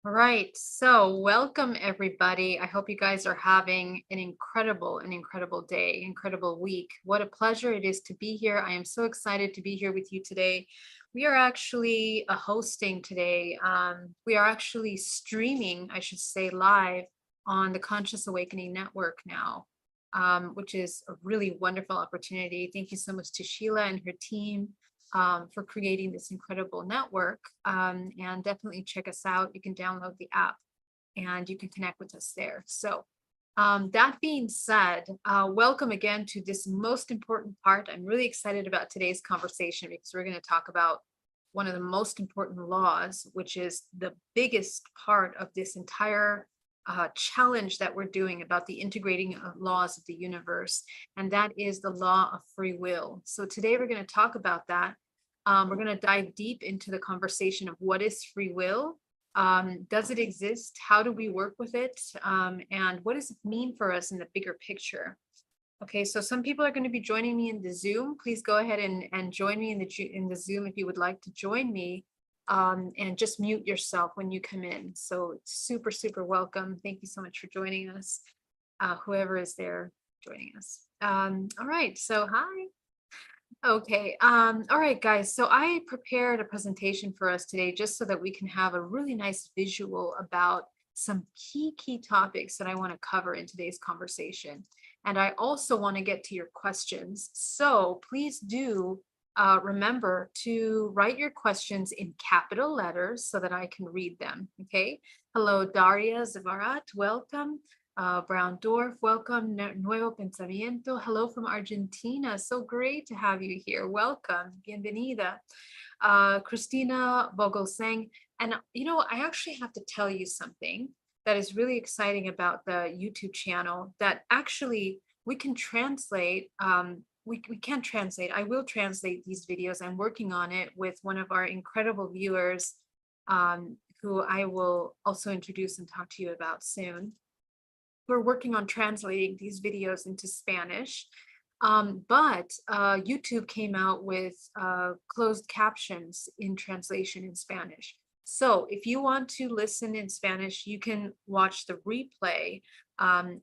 All right, so welcome everybody. I hope you guys are having an incredible day, incredible week. What a pleasure it is to be here. I am so excited to be here with you today. We are actually hosting today. We are actually streaming, I should say, live on the Conscious Awakening Network now, which is a really wonderful opportunity. Thank you so much to Sheila and her team for creating this incredible network. And definitely check us out. You can download the app and you can connect with us there. So that being said, welcome again to this most important part. I'm really excited about today's conversation because we're going to talk about one of the most important laws, which is the biggest part of this entire challenge that we're doing about the integrating of laws of the universe, and that is the law of free will. So today we're going to talk about that. We're going to dive deep into the conversation of what is free will. Does it exist? How do we work with it? And what does it mean for us in the bigger picture? Okay, so some people are going to be joining me in the Zoom. Please go ahead and join me in the Zoom if you would like to join me. And just mute yourself when you come in. So super welcome. Thank you so much for joining us, whoever is there joining us. All right, so hi. Okay, all right, guys. So I prepared a presentation for us today just so that we can have a really nice visual about some key topics that I want to cover in today's conversation. And I also want to get to your questions. So please do remember to write your questions in capital letters so that I can read them. Okay. Hello, Daria Zavarat. Welcome. Brown Dwarf, welcome. Nuevo Pensamiento. Hello from Argentina. So great to have you here. Welcome. Bienvenida. Christina Vogelsang. And, you know, I actually have to tell you something that is really exciting about the YouTube channel, that actually we can translate. We can't translate. I will translate these videos. I'm working on it with one of our incredible viewers, who I will also introduce and talk to you about soon. We're working on translating these videos into Spanish, but YouTube came out with closed captions in translation in Spanish. So if you want to listen in Spanish, you can watch the replay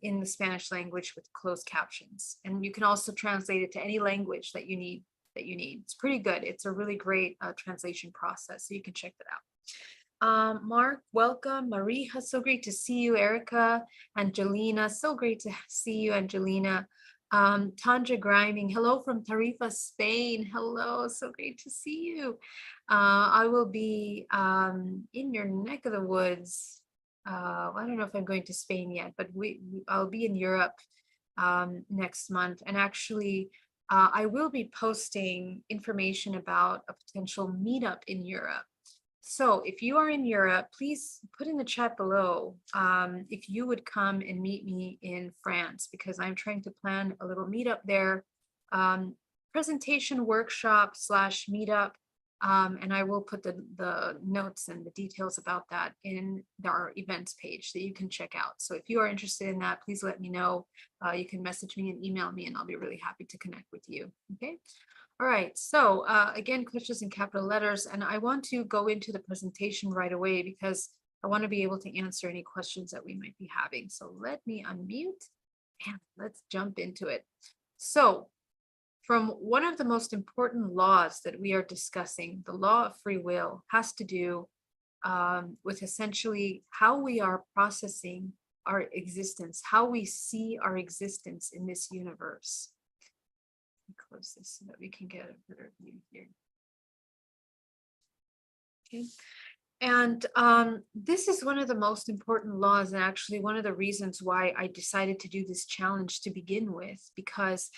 in the Spanish language with closed captions. And you can also translate it to any language that you need. It's pretty good. It's a really great translation process. So you can check that out. Mark, welcome. Marija, so great to see you. Erica, Angelina, so great to see you, Angelina. Tanja Griming, hello from Tarifa, Spain. Hello, so great to see you. I will be in your neck of the woods. I don't know if I'm going to Spain yet, but I'll be in Europe next month. And actually, I will be posting information about a potential meetup in Europe. So if you are in Europe, please put in the chat below if you would come and meet me in France, because I'm trying to plan a little meetup there, presentation workshop / meetup. And I will put the notes and the details about that in our events page that you can check out. So if you are interested in that, please let me know. You can message me and email me, and I'll be really happy to connect with you. Okay. All right, so again, questions in capital letters, and I want to go into the presentation right away because I want to be able to answer any questions that we might be having. So let me unmute and let's jump into it. So, from one of the most important laws that we are discussing, the law of free will has to do with essentially how we are processing our existence, how we see our existence in this universe. Let me close this so that we can get a better view here. Okay. And this is one of the most important laws, and actually one of the reasons why I decided to do this challenge to begin with, because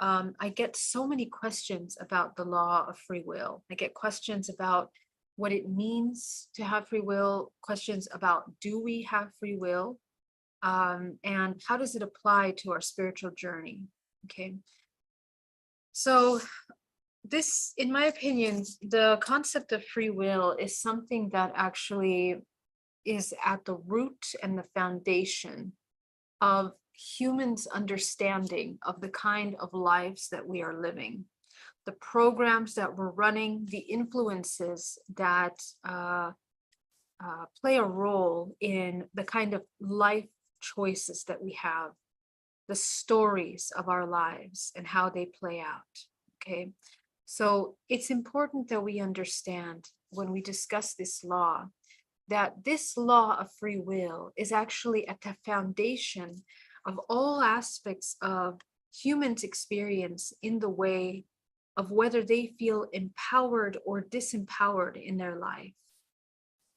I get so many questions about the law of free will. I get questions about what it means to have free will, questions about do we have free will, and how does it apply to our spiritual journey? Okay. So this, in my opinion, the concept of free will is something that actually is at the root and the foundation of humans' understanding of the kind of lives that we are living, the programs that we're running, the influences that play a role in the kind of life choices that we have, the stories of our lives and how they play out. Okay. So it's important that we understand when we discuss this law that this law of free will is actually at the foundation of all aspects of humans' experience in the way of whether they feel empowered or disempowered in their life.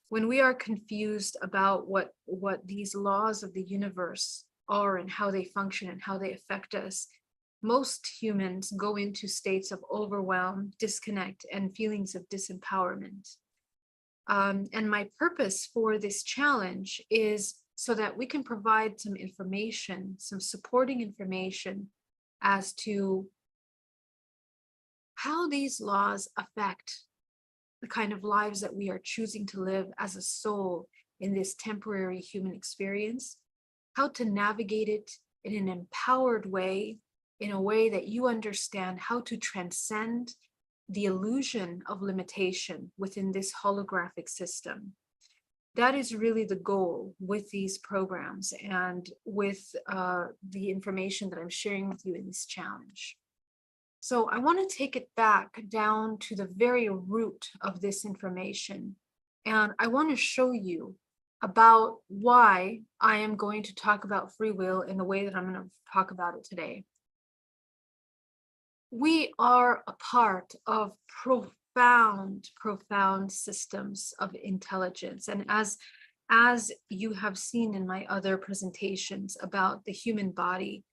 When we are confused about what these laws of the universe are and how they function and how they affect us, most humans go into states of overwhelm, disconnect, and feelings of disempowerment. And my purpose for this challenge is so that we can provide some information, some supporting information as to how these laws affect the kind of lives that we are choosing to live as a soul in this temporary human experience, how to navigate it in an empowered way, in a way that you understand how to transcend the illusion of limitation within this holographic system. That is really the goal with these programs and with the information that I'm sharing with you in this challenge. So I want to take it back down to the very root of this information. And I want to show you about why I am going to talk about free will in the way that I'm going to talk about it today. We are a part of profound systems of intelligence. And as you have seen in my other presentations about the human body,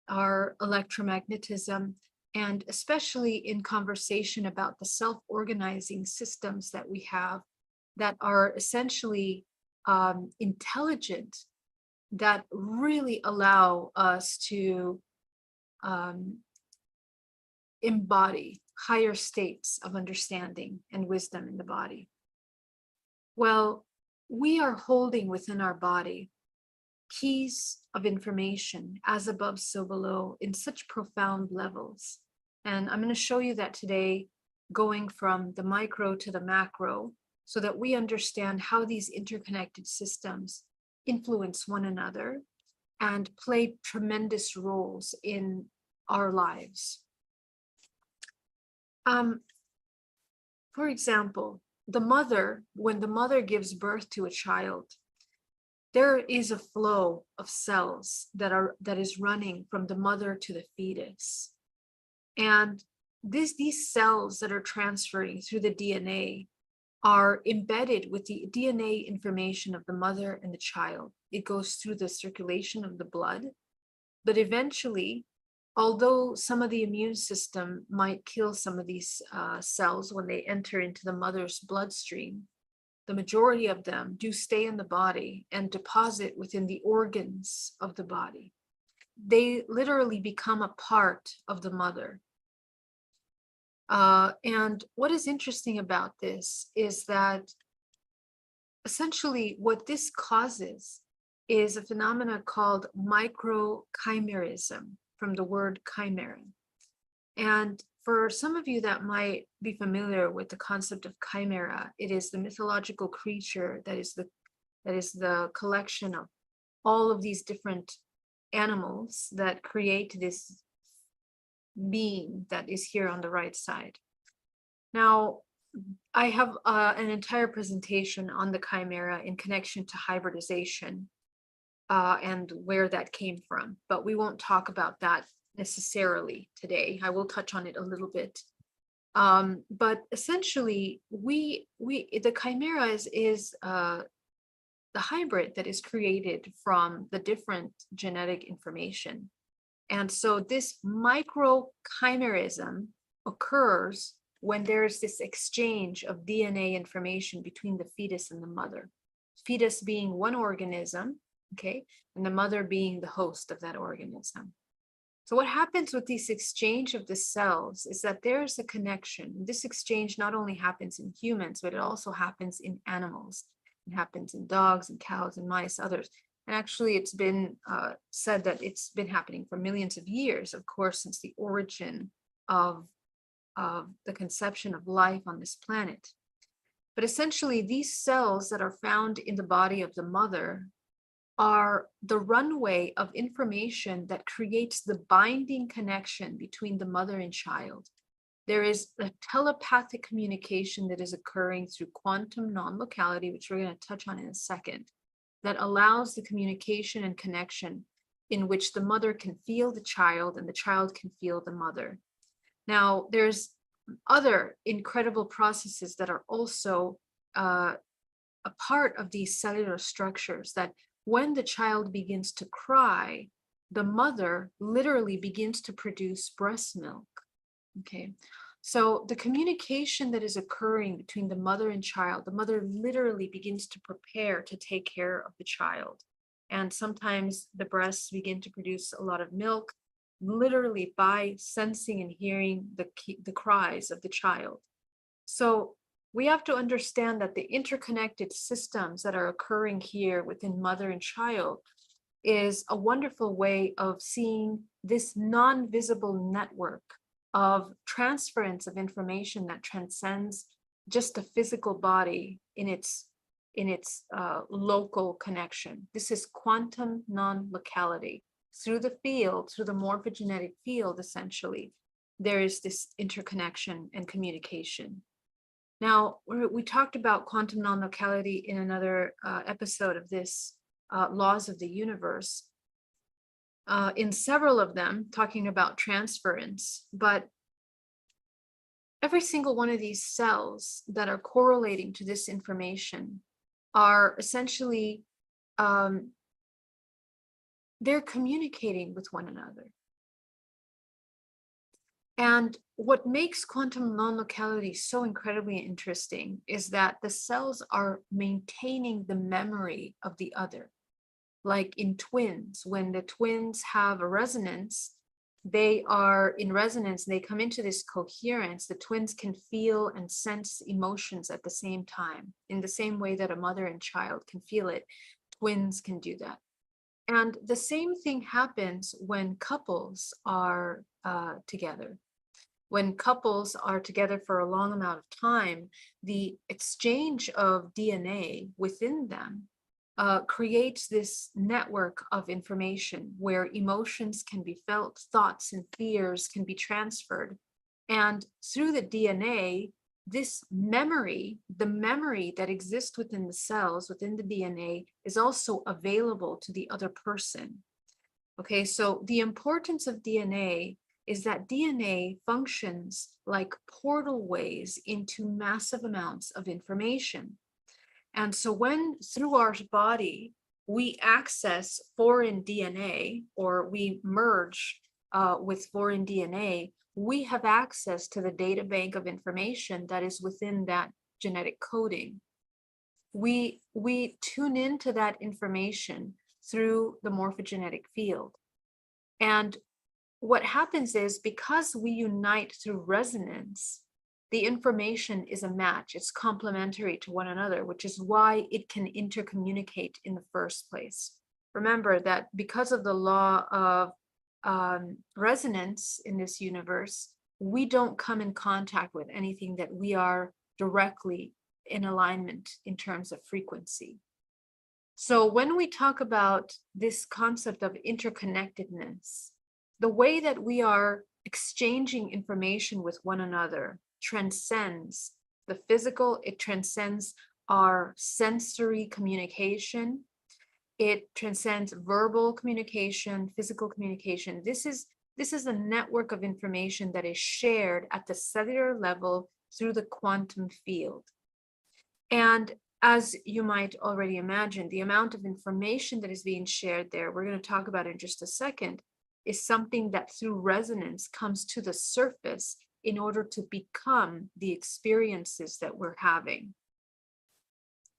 our electromagnetism, and especially in conversation about the self-organizing systems that we have that are essentially intelligent, that really allow us to embody higher states of understanding and wisdom in the body. Well, we are holding within our body keys of information as above, so below, in such profound levels. And I'm going to show you that today, going from the micro to the macro, so that we understand how these interconnected systems influence one another and play tremendous roles in our lives. For example, the mother, when the mother gives birth to a child, there is a flow of cells that is running from the mother to the fetus. And these cells that are transferring through the DNA are embedded with the DNA information of the mother and the child. It goes through the circulation of the blood, but eventually, although some of the immune system might kill some of these cells when they enter into the mother's bloodstream, the majority of them do stay in the body and deposit within the organs of the body. They literally become a part of the mother. And what is interesting about this is that essentially what this causes is a phenomenon called microchimerism, from the word chimera. And for some of you that might be familiar with the concept of chimera, it is the mythological creature that is that is the collection of all of these different animals that create this being that is here on the right side. Now, I have an entire presentation on the chimera in connection to hybridization and where that came from, but we won't talk about that necessarily today. I will touch on it a little bit. But essentially, the chimera is the hybrid that is created from the different genetic information. And so this microchimerism occurs when there's this exchange of DNA information between the fetus and the mother. Fetus being one organism, okay, and the mother being the host of that organism. So what happens with this exchange of the cells is that there's a connection. This exchange not only happens in humans, but it also happens in animals. It happens in dogs and cows and mice, others. And actually, it's been said that it's been happening for millions of years, of course, since the origin of the conception of life on this planet. But essentially, these cells that are found in the body of the mother are the runway of information that creates the binding connection between the mother and child. There is a telepathic communication that is occurring through quantum non-locality, which we're going to touch on in a second, that allows the communication and connection in which the mother can feel the child and the child can feel the mother. Now, there's other incredible processes that are also a part of these cellular structures, that when the child begins to cry, the mother literally begins to produce breast milk. Okay, so the communication that is occurring between the mother and child, the mother literally begins to prepare to take care of the child. And sometimes the breasts begin to produce a lot of milk, literally by sensing and hearing the cries of the child. So we have to understand that the interconnected systems that are occurring here within mother and child is a wonderful way of seeing this non-visible network of transference of information that transcends just a physical body in its local connection. This is quantum non-locality. Through the field, through the morphogenetic field, essentially, there is this interconnection and communication. Now, we talked about quantum non-locality in another episode of this, Laws of the Universe, in several of them, talking about transference, but every single one of these cells that are correlating to this information are essentially, they're communicating with one another. And what makes quantum non-locality so incredibly interesting is that the cells are maintaining the memory of the other. Like in twins, when the twins have a resonance, they are in resonance, they come into this coherence. The twins can feel and sense emotions at the same time, in the same way that a mother and child can feel it. Twins can do that. And the same thing happens when couples are together. When couples are together for a long amount of time, the exchange of DNA within them creates this network of information where emotions can be felt, thoughts and fears can be transferred. And through the DNA, this memory, the memory that exists within the cells, within the DNA, is also available to the other person. Okay, so the importance of DNA is that DNA functions like portal ways into massive amounts of information. And so when through our body, we access foreign DNA or we merge with foreign DNA, we have access to the data bank of information that is within that genetic coding. We tune into that information through the morphogenetic field. And what happens is, because we unite through resonance, the information is a match. It's complementary to one another, which is why it can intercommunicate in the first place. Remember that because of the law of resonance in this universe, we don't come in contact with anything that we are directly in alignment in terms of frequency. So when we talk about this concept of interconnectedness, the way that we are exchanging information with one another transcends the physical, it transcends our sensory communication, it transcends verbal communication, physical communication. This is a network of information that is shared at the cellular level through the quantum field. And as you might already imagine, the amount of information that is being shared there, we're going to talk about in just a second, is something that through resonance comes to the surface in order to become the experiences that we're having.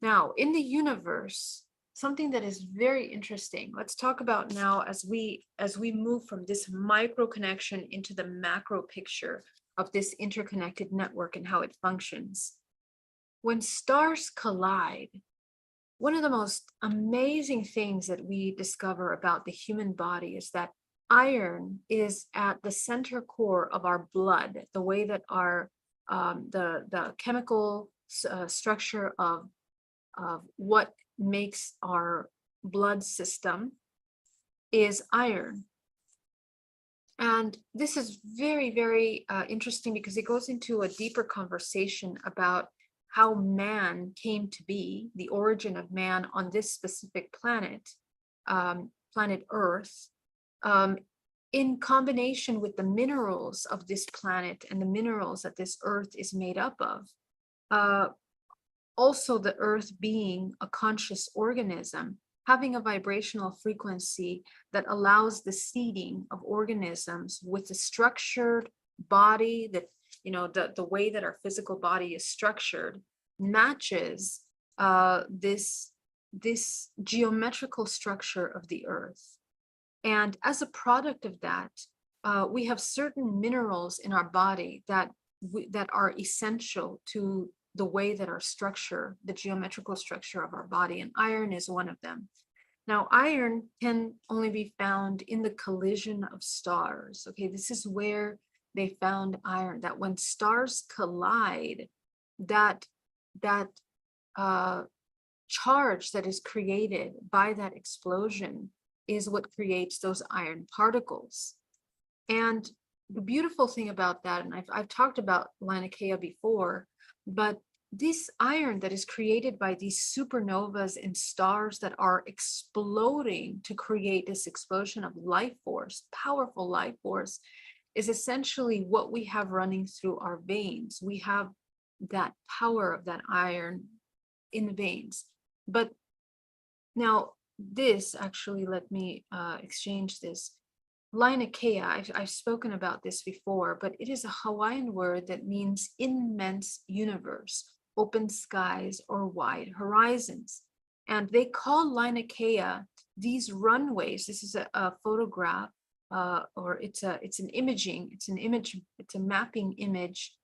Now, in the universe, something that is very interesting, let's talk about now as we move from this micro connection into the macro picture of this interconnected network and how it functions. When stars collide, one of the most amazing things that we discover about the human body is that iron is at the center core of our blood, the way that our the chemical structure of what makes our blood system is iron. And this is very, very interesting because it goes into a deeper conversation about how man came to be, the origin of man on this specific planet, planet Earth, in combination with the minerals of this planet and the minerals that this Earth is made up of. Also, the Earth being a conscious organism, having a vibrational frequency that allows the seeding of organisms with a structured body that, the way that our physical body is structured matches this geometrical structure of the Earth. And as a product of that, we have certain minerals in our body that are essential to the way that our structure, the geometrical structure of our body, and iron is one of them. Now, iron can only be found in the collision of stars. Okay, this is where they found iron, that when stars collide, that charge that is created by that explosion is what creates those iron particles. And the beautiful thing about that, and I've talked about Laniakea before, but this iron that is created by these supernovas in stars that are exploding to create this explosion of life force, powerful life force, is essentially what we have running through our veins. We have that power of that iron in the veins. But now this, actually, let me exchange this. Laniakea, I've spoken about this before, but it is a Hawaiian word that means immense universe, open skies, or wide horizons. And they call Laniakea these runways. This is a photograph, or it's an imaging, it's an image, it's a mapping image,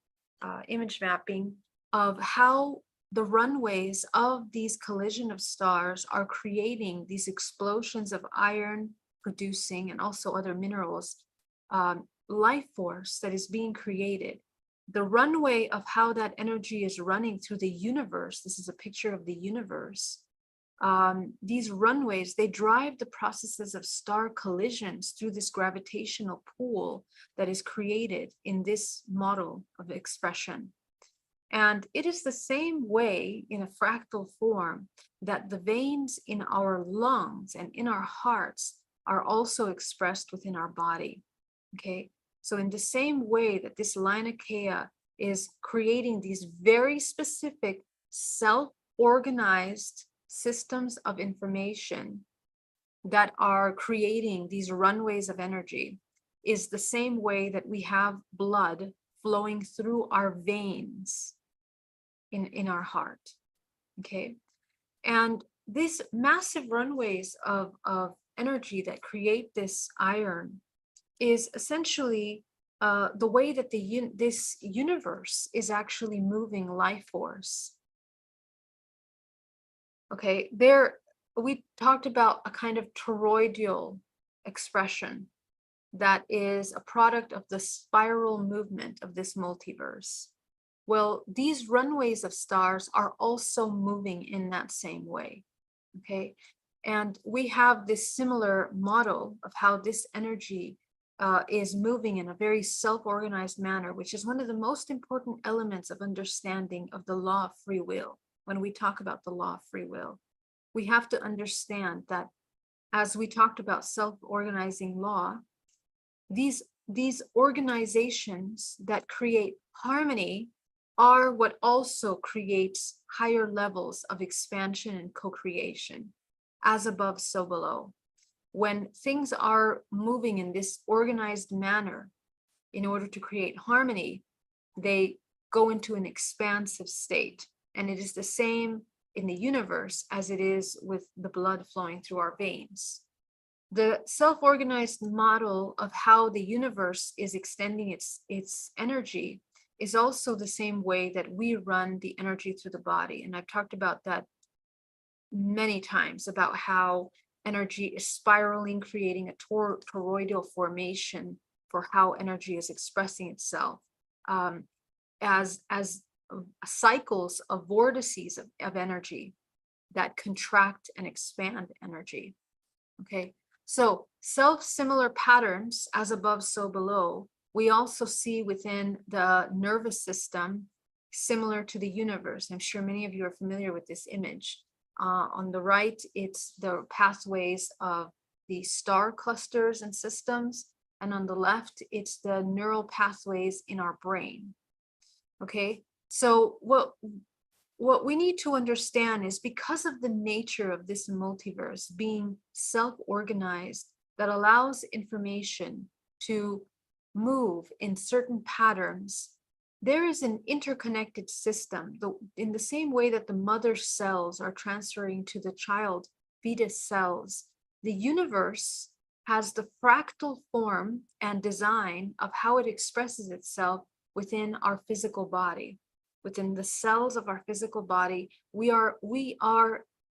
image mapping of how the runways of these collision of stars are creating these explosions of iron producing, and also other minerals, life force that is being created. The runway of how that energy is running through the universe, this is a picture of the universe. These runways, they drive the processes of star collisions through this gravitational pull that is created in this model of expression. And it is the same way in a fractal form that the veins in our lungs and in our hearts are also expressed within our body. Okay, so in the same way that this Laniakea is creating these very specific self-organized systems of information that are creating these runways of energy, is the same way that we have blood flowing through our veins in our heart. Okay, and these massive runways of energy that create this iron is essentially the way that this universe is actually moving life force. Okay, there we talked about a kind of toroidal expression that is a product of the spiral movement of this multiverse. Well, these runways of stars are also moving in that same way. Okay. And we have this similar model of how this energy is moving in a very self-organized manner, which is one of the most important elements of understanding of the law of free will. When we talk about the law of free will, we have to understand that, as we talked about self-organizing law, these organizations that create harmony are what also creates higher levels of expansion and co-creation, as above, so below. When things are moving in this organized manner in order to create harmony, they go into an expansive state. And it is the same in the universe as it is with the blood flowing through our veins. The self-organized model of how the universe is extending its energy is also the same way that we run the energy through the body. And I've talked about that many times, about how energy is spiraling, creating a toroidal formation for how energy is expressing itself, as cycles of vortices of energy that contract and expand energy. Okay, so self-similar patterns, as above, so below, we also see within the nervous system, similar to the universe. I'm sure many of you are familiar with this image. On the right, it's the pathways of the star clusters and systems. And on the left, it's the neural pathways in our brain. Okay, so what we need to understand is, because of the nature of this multiverse being self-organized, that allows information to move in certain patterns, there is an interconnected system. In the same way that the mother cells are transferring to the child fetus cells, the universe has the fractal form and design of how it expresses itself within our physical body. Within the cells of our physical body, we are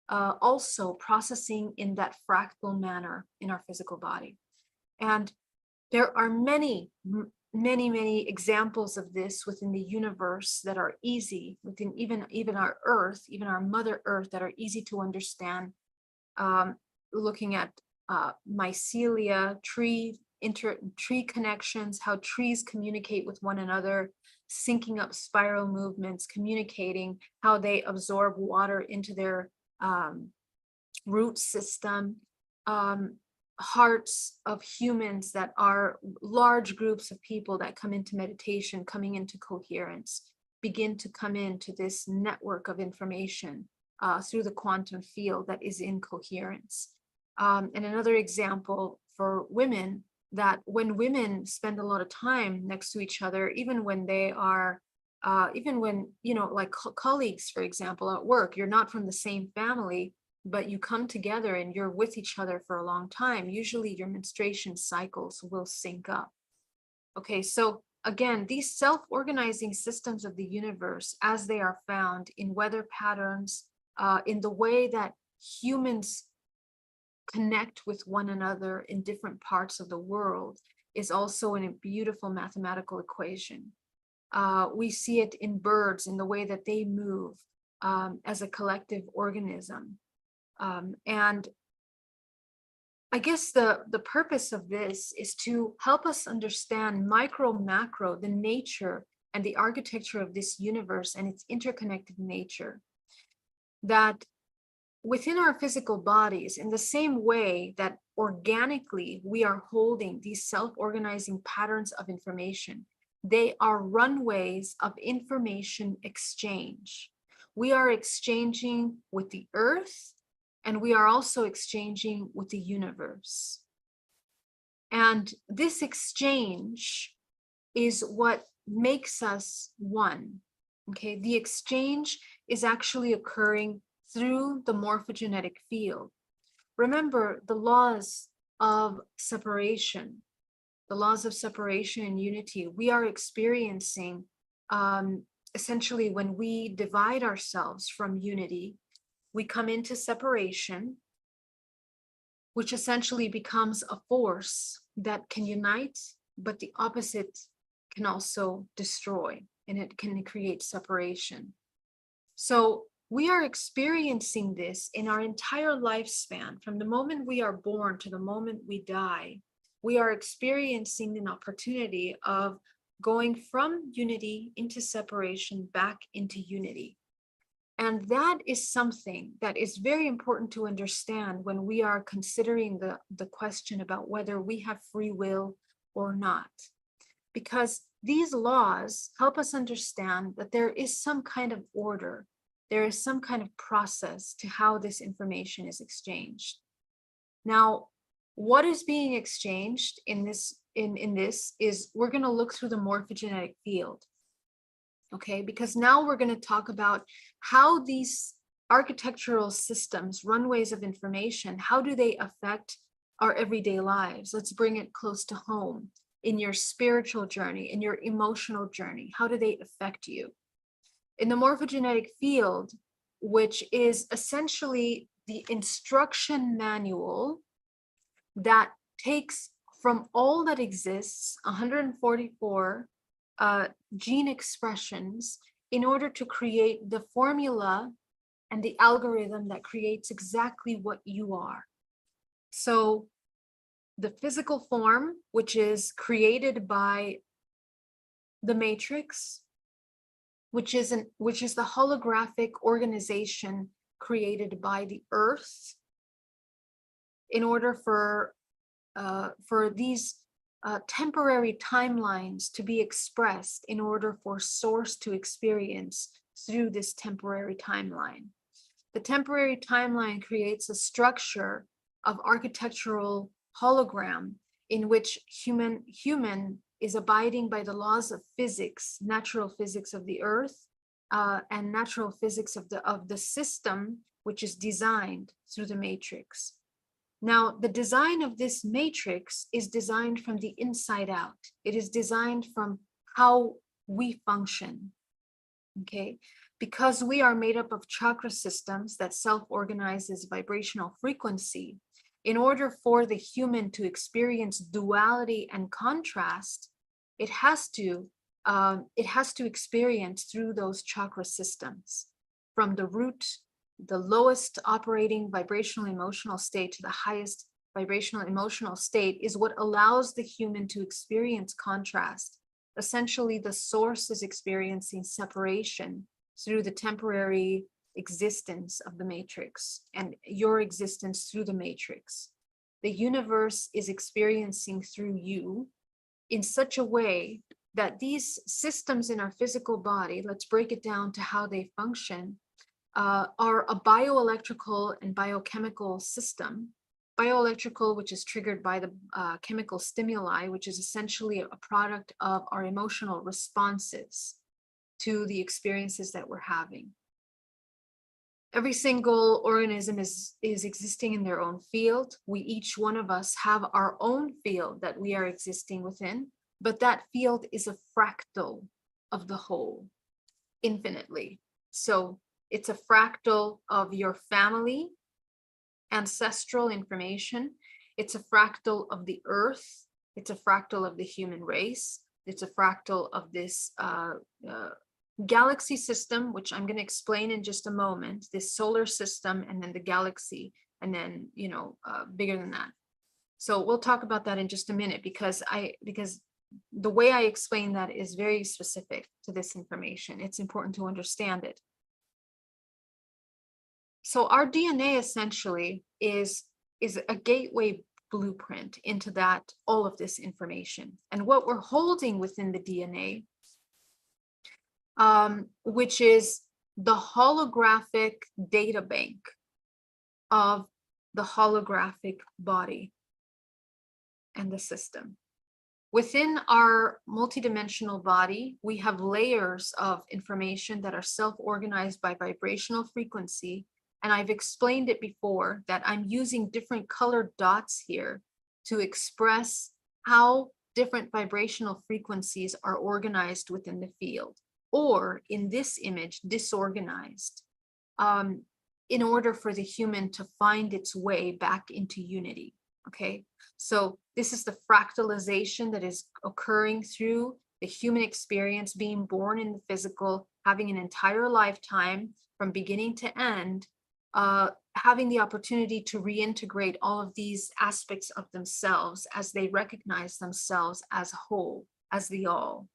also processing in that fractal manner in our physical body. And there are many examples of this within the universe that are easy, within even our Earth, even our Mother Earth, that are easy to understand. Looking at mycelia, tree connections, how trees communicate with one another, syncing up spiral movements, communicating, how they absorb water into their root system. Hearts of humans that are large groups of people that come into meditation, coming into coherence, begin to come into this network of information through the quantum field that is in coherence. And another example for women, that when women spend a lot of time next to each other, even when they are, even when, like colleagues, for example, at work, you're not from the same family, but you come together and you're with each other for a long time, usually your menstruation cycles will sync up. Okay, so again, these self-organizing systems of the universe, as they are found in weather patterns, in the way that humans connect with one another in different parts of the world, is also in a beautiful mathematical equation. We see it in birds, in the way that they move as a collective organism. And I guess the purpose of this is to help us understand micro, macro, the nature and the architecture of this universe and its interconnected nature. That within our physical bodies, in the same way that organically we are holding these self-organizing patterns of information, they are runways of information exchange. We are exchanging with the earth, and we are also exchanging with the universe. And this exchange is what makes us one. Okay, the exchange is actually occurring through the morphogenetic field. Remember the laws of separation, and unity. We are experiencing essentially, when we divide ourselves from unity, we come into separation, which essentially becomes a force that can unite, but the opposite can also destroy, and it can create separation. So we are experiencing this in our entire lifespan. From the moment we are born to the moment we die, we are experiencing an opportunity of going from unity into separation, back into unity. And that is something that is very important to understand when we are considering the question about whether we have free will or not. Because these laws help us understand that there is some kind of order, there is some kind of process to how this information is exchanged. Now, what is being exchanged in this is we're going to look through the morphogenetic field. Okay, because now we're going to talk about how these architectural systems, runways of information, how do they affect our everyday lives? Let's bring it close to home. In your spiritual journey, in your emotional journey, how do they affect you? In the morphogenetic field, which is essentially the instruction manual that takes from all that exists, 144 gene expressions, in order to create the formula and the algorithm that creates exactly what you are. So the physical form, which is created by the matrix, which is the holographic organization created by the earth, in order for these temporary timelines to be expressed, in order for source to experience through this temporary timeline. The temporary timeline creates a structure of architectural hologram in which human is abiding by the laws of physics, natural physics of the earth, and natural physics of the system, which is designed through the matrix. Now, the design of this matrix is designed from the inside out. It is designed from how we function, okay? Because we are made up of chakra systems that self-organizes vibrational frequency, in order for the human to experience duality and contrast, it has to experience through those chakra systems, from the root, the lowest operating vibrational emotional state, to the highest vibrational emotional state, is what allows the human to experience contrast. Essentially, the source is experiencing separation through the temporary existence of the matrix and your existence through the matrix. The universe is experiencing through you in such a way that these systems in our physical body, let's break it down to how they function, are a bioelectrical and biochemical system. Bioelectrical, which is triggered by the chemical stimuli, which is essentially a product of our emotional responses to the experiences that we're having. Every single organism is existing in their own field. We, each one of us, have our own field that we are existing within, but that field is a fractal of the whole, infinitely. So it's a fractal of your family, ancestral information. It's a fractal of the earth. It's a fractal of the human race. It's a fractal of this galaxy system, which I'm going to explain in just a moment, this solar system, and then the galaxy, and then, bigger than that. So we'll talk about that in just a minute, because the way I explain that is very specific to this information. It's important to understand it. So our DNA essentially is a gateway blueprint into that, all of this information. And what we're holding within the DNA, which is the holographic data bank of the holographic body and the system. Within our multidimensional body, we have layers of information that are self-organized by vibrational frequency. And I've explained it before that I'm using different colored dots here to express how different vibrational frequencies are organized within the field, or in this image, disorganized, in order for the human to find its way back into unity. Okay, so this is the fractalization that is occurring through the human experience, being born in the physical, having an entire lifetime from beginning to end, having the opportunity to reintegrate all of these aspects of themselves as they recognize themselves as whole, as the all.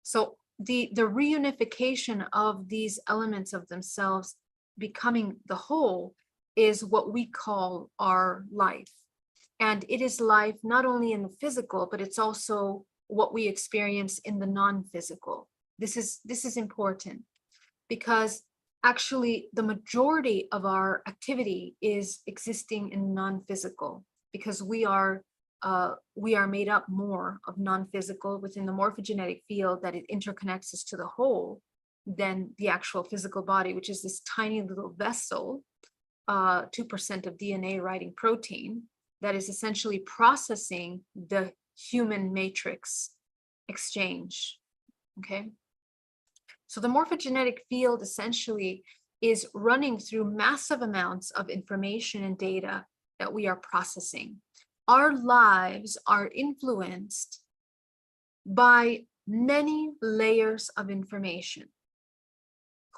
So the reunification of these elements of themselves becoming the whole is what we call our life. And it is life not only in the physical, but it's also what we experience in the non-physical. This is important because actually the majority of our activity is existing in non-physical, because we are made up more of non-physical within the morphogenetic field, that it interconnects us to the whole, than the actual physical body, which is this tiny little vessel, 2% of DNA writing protein, that is essentially processing the human matrix exchange. Okay. So the morphogenetic field essentially is running through massive amounts of information and data that we are processing. Our lives are influenced by many layers of information.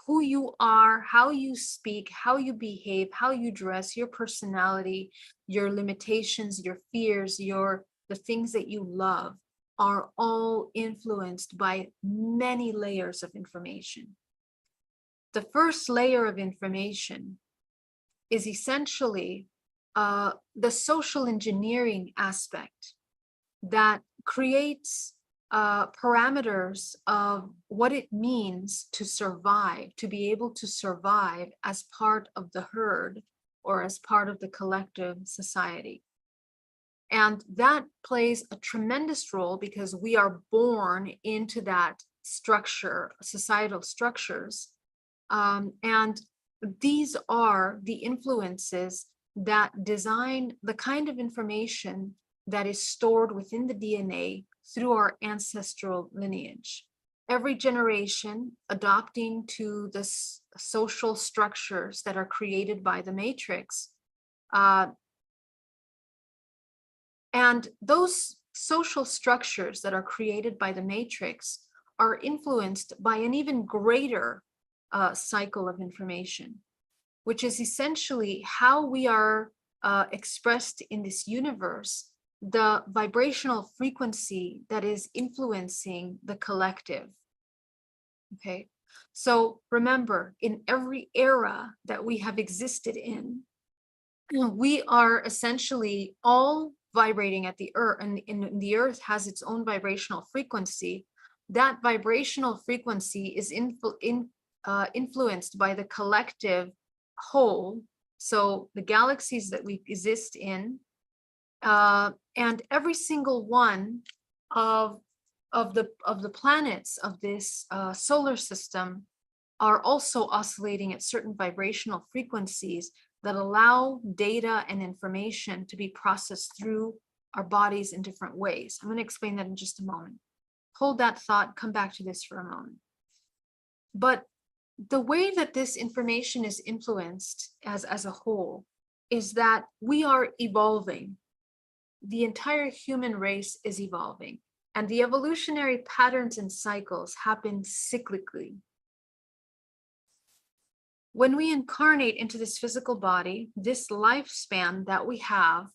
Who you are, how you speak, how you behave, how you dress, your personality, your limitations, your fears, the things that you love are all influenced by many layers of information. The first layer of information is essentially the social engineering aspect that creates parameters of what it means to survive, to be able to survive as part of the herd or as part of the collective society. And that plays a tremendous role because we are born into that structure, societal structures. And these are the influences that design the kind of information that is stored within the DNA through our ancestral lineage. Every generation adopting to the social structures that are created by the matrix. And those social structures that are created by the matrix are influenced by an even greater cycle of information, which is essentially how we are expressed in this universe, the vibrational frequency that is influencing the collective. Okay, so remember, in every era that we have existed in, we are essentially all vibrating at the earth, and the earth has its own vibrational frequency. That vibrational frequency is influenced by the collective whole. So the galaxies that we exist in, and every single one of the planets of this solar system are also oscillating at certain vibrational frequencies that allow data and information to be processed through our bodies in different ways. I'm going to explain that in just a moment. Hold that thought, come back to this for a moment. But the way that this information is influenced as a whole is that we are evolving. The entire human race is evolving, and the evolutionary patterns and cycles happen cyclically. When we incarnate into this physical body, this lifespan that we have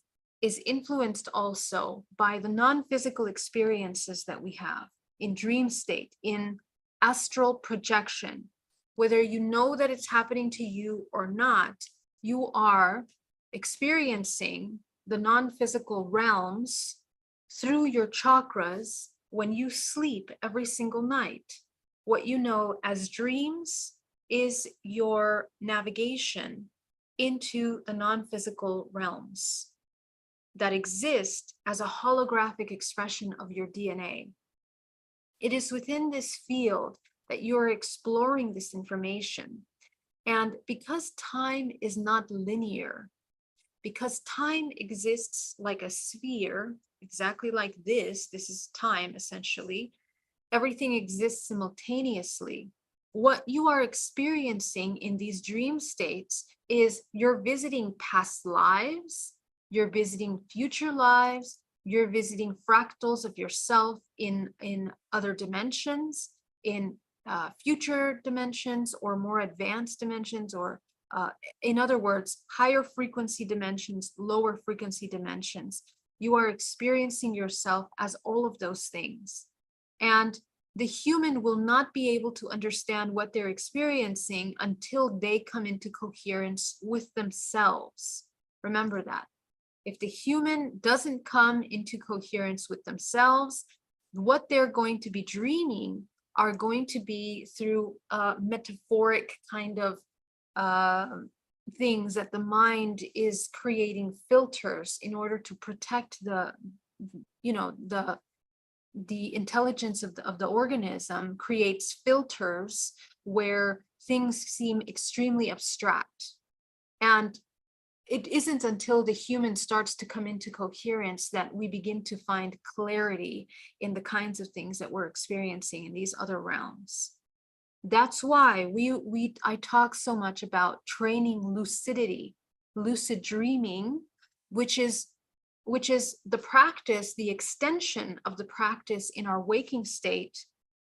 is influenced also by the non-physical experiences that we have in dream state, in astral projection. Whether you know that it's happening to you or not, you are experiencing the non-physical realms through your chakras when you sleep every single night. What you know as dreams is your navigation into the non-physical realms that exist as a holographic expression of your DNA. It is within this field that you're exploring this information. And because time is not linear, because time exists like a sphere, exactly like this is time essentially, everything exists simultaneously. What you are experiencing in these dream states is you're visiting past lives, you're visiting future lives, you're visiting fractals of yourself in other dimensions, in future dimensions or more advanced dimensions, or in other words, higher frequency dimensions, lower frequency dimensions. You are experiencing yourself as all of those things. And the human will not be able to understand what they're experiencing until they come into coherence with themselves. Remember that. If the human doesn't come into coherence with themselves, what they're going to be dreaming are going to be through metaphoric kind of things that the mind is creating filters in order to protect the, you know, the intelligence of the organism creates filters where things seem extremely abstract. And it isn't until the human starts to come into coherence that we begin to find clarity in the kinds of things that we're experiencing in these other realms. That's why I talk so much about training lucidity, lucid dreaming, which is the practice, the extension of the practice in our waking state,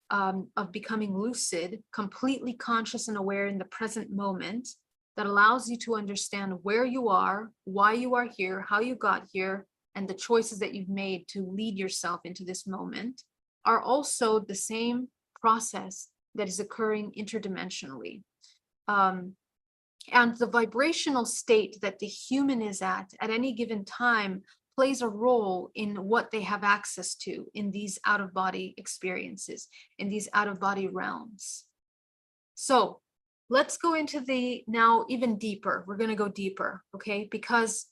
of becoming lucid, completely conscious and aware in the present moment, that allows you to understand where you are, why you are here, how you got here, and the choices that you've made to lead yourself into this moment, are also the same process that is occurring interdimensionally. And the vibrational state that the human is at any given time plays a role in what they have access to in these out-of-body experiences, in these out-of-body realms. So let's go into the now even deeper. We're going to go deeper, okay? Because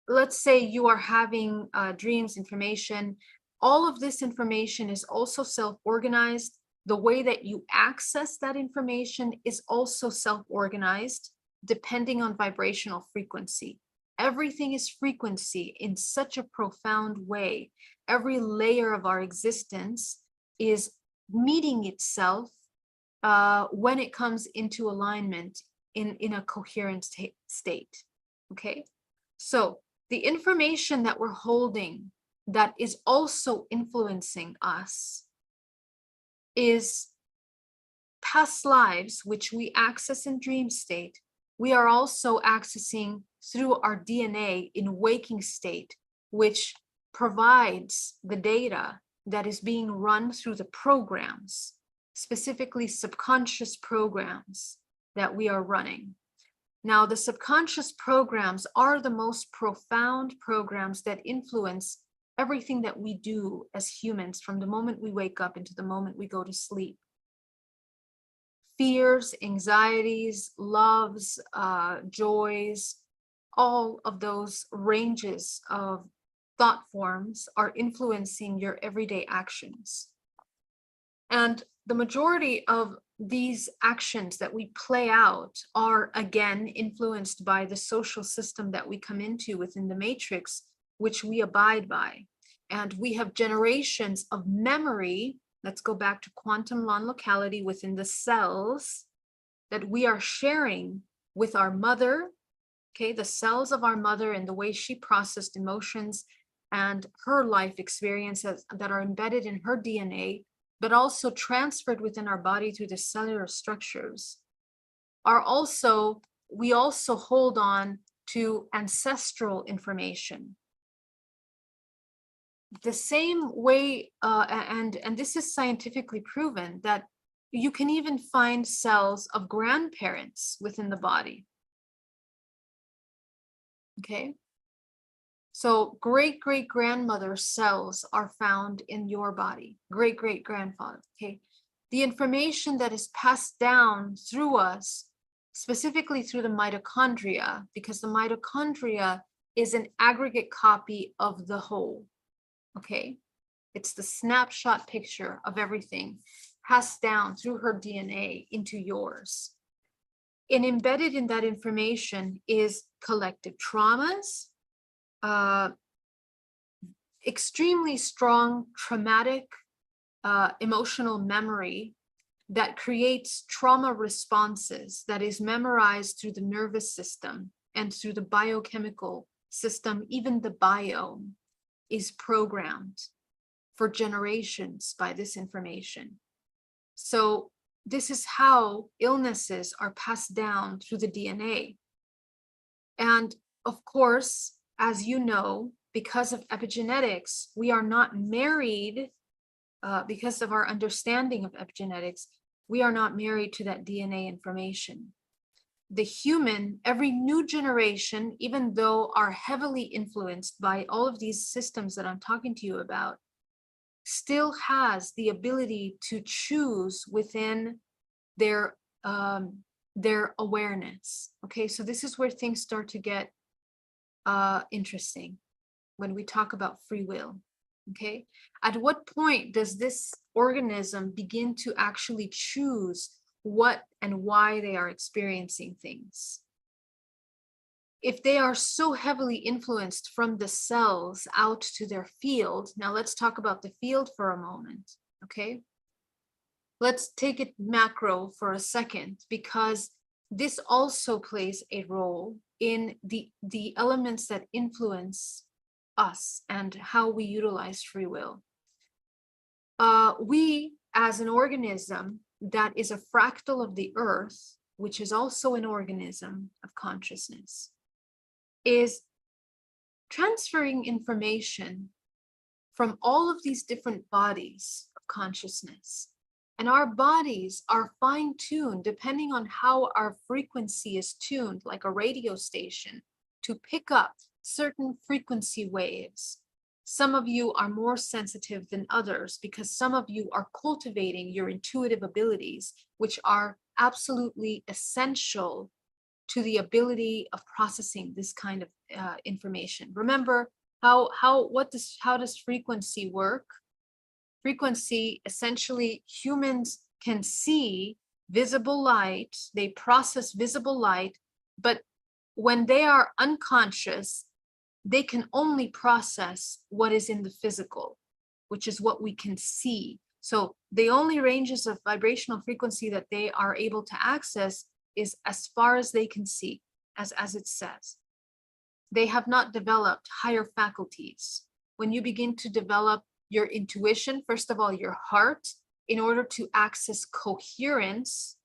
let's say you are having dreams, information. All of this information is also self-organized. The way that you access that information is also self-organized, depending on vibrational frequency. Everything is frequency in such a profound way. Every layer of our existence is meeting itself when it comes into alignment in a coherent state. Okay, so the information that we're holding that is also influencing us is past lives, which we access in dream state. We are also accessing through our DNA in waking state, which provides the data that is being run through the programs, specifically subconscious programs that we are running. Now, the subconscious programs are the most profound programs that influence everything that we do as humans from the moment we wake up into the moment we go to sleep. Fears, anxieties, loves, joys, all of those ranges of thought forms are influencing your everyday actions. And the majority of these actions that we play out are, again, influenced by the social system that we come into within the matrix, which we abide by. And we have generations of memory. Let's go back to quantum non-locality within the cells that we are sharing with our mother, okay, the cells of our mother and the way she processed emotions and her life experiences that are embedded in her DNA, but also transferred within our body through the cellular structures, are also, we also hold on to ancestral information. The same way, and this is scientifically proven, that you can even find cells of grandparents within the body. Okay. So great-great-grandmother cells are found in your body, great-great-grandfather, okay? The information that is passed down through us, specifically through the mitochondria, because the mitochondria is an aggregate copy of the whole, okay? It's the snapshot picture of everything passed down through her DNA into yours. And embedded in that information is collective traumas, extremely strong traumatic emotional memory that creates trauma responses that is memorized through the nervous system and through the biochemical system. Even the biome is programmed for generations by this information. So this is how illnesses are passed down through the DNA. And of course, as you know, because of epigenetics, we are not married, because of our understanding of epigenetics, we are not married to that DNA information. The human, every new generation, even though are heavily influenced by all of these systems that I'm talking to you about, still has the ability to choose within their awareness. Okay, so this is where things start to get interesting when we talk about free will. Okay, at what point does this organism begin to actually choose what and why they are experiencing things? If they are so heavily influenced from the cells out to their field, now let's talk about the field for a moment. Okay, let's take it macro for a second, because this also plays a role in the elements that influence us and how we utilize free will. We, as an organism that is a fractal of the earth, which is also an organism of consciousness, is transferring information from all of these different bodies of consciousness. And our bodies are fine-tuned depending on how our frequency is tuned, like a radio station, to pick up certain frequency waves. Some of you are more sensitive than others because some of you are cultivating your intuitive abilities, which are absolutely essential to the ability of processing this kind of information. Remember how does frequency work? Frequency, essentially, humans can see visible light, they process visible light, but when they are unconscious, they can only process what is in the physical, which is what we can see. So the only ranges of vibrational frequency that they are able to access is as far as they can see, as it says. They have not developed higher faculties. When you begin to develop your intuition, first of all, your heart, in order to access coherence,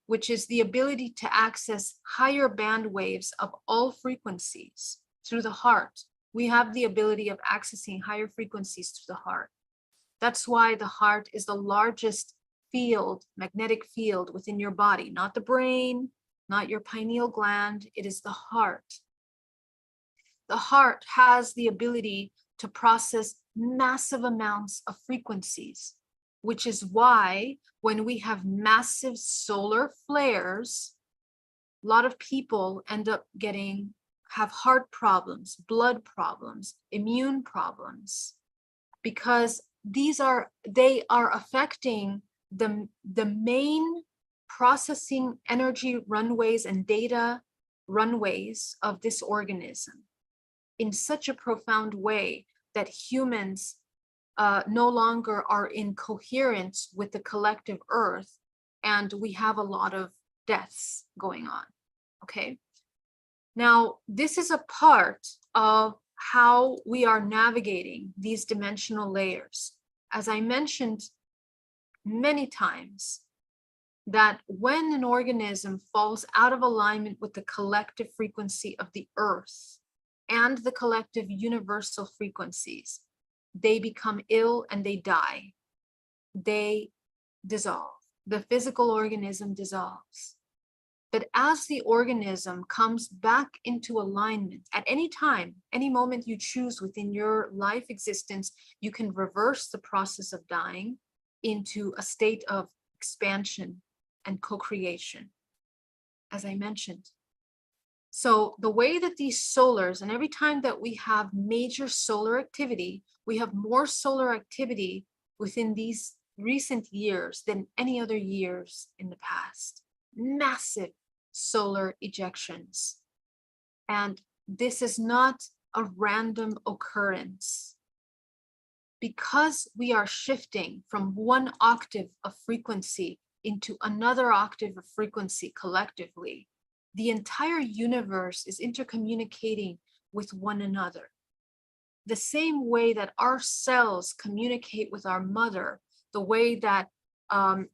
which is the ability to access higher band waves of all frequencies through the heart. We have the ability of accessing higher frequencies through the heart. That's why the heart is the largest field, magnetic field within your body, not the brain, not your pineal gland, it is the heart. The heart has the ability to process massive amounts of frequencies, which is why when we have massive solar flares, a lot of people end up have heart problems, blood problems, immune problems, because they are affecting the main processing energy runways and data runways of this organism in such a profound way that humans no longer are in coherence with the collective earth, and we have a lot of deaths going on. Okay, now this is a part of how we are navigating these dimensional layers. As I mentioned many times, that when an organism falls out of alignment with the collective frequency of the earth and the collective universal frequencies, they become ill and they die. They dissolve. The physical organism dissolves. But as the organism comes back into alignment at any time, any moment you choose within your life existence, you can reverse the process of dying into a state of expansion and co-creation, as I mentioned. So the way that these solars, and every time that we have major solar activity, we have more solar activity within these recent years than any other years in the past. Massive solar ejections. And this is not a random occurrence. Because we are shifting from one octave of frequency into another octave of frequency collectively, the entire universe is intercommunicating with one another. The same way that our cells communicate with our mother, the way that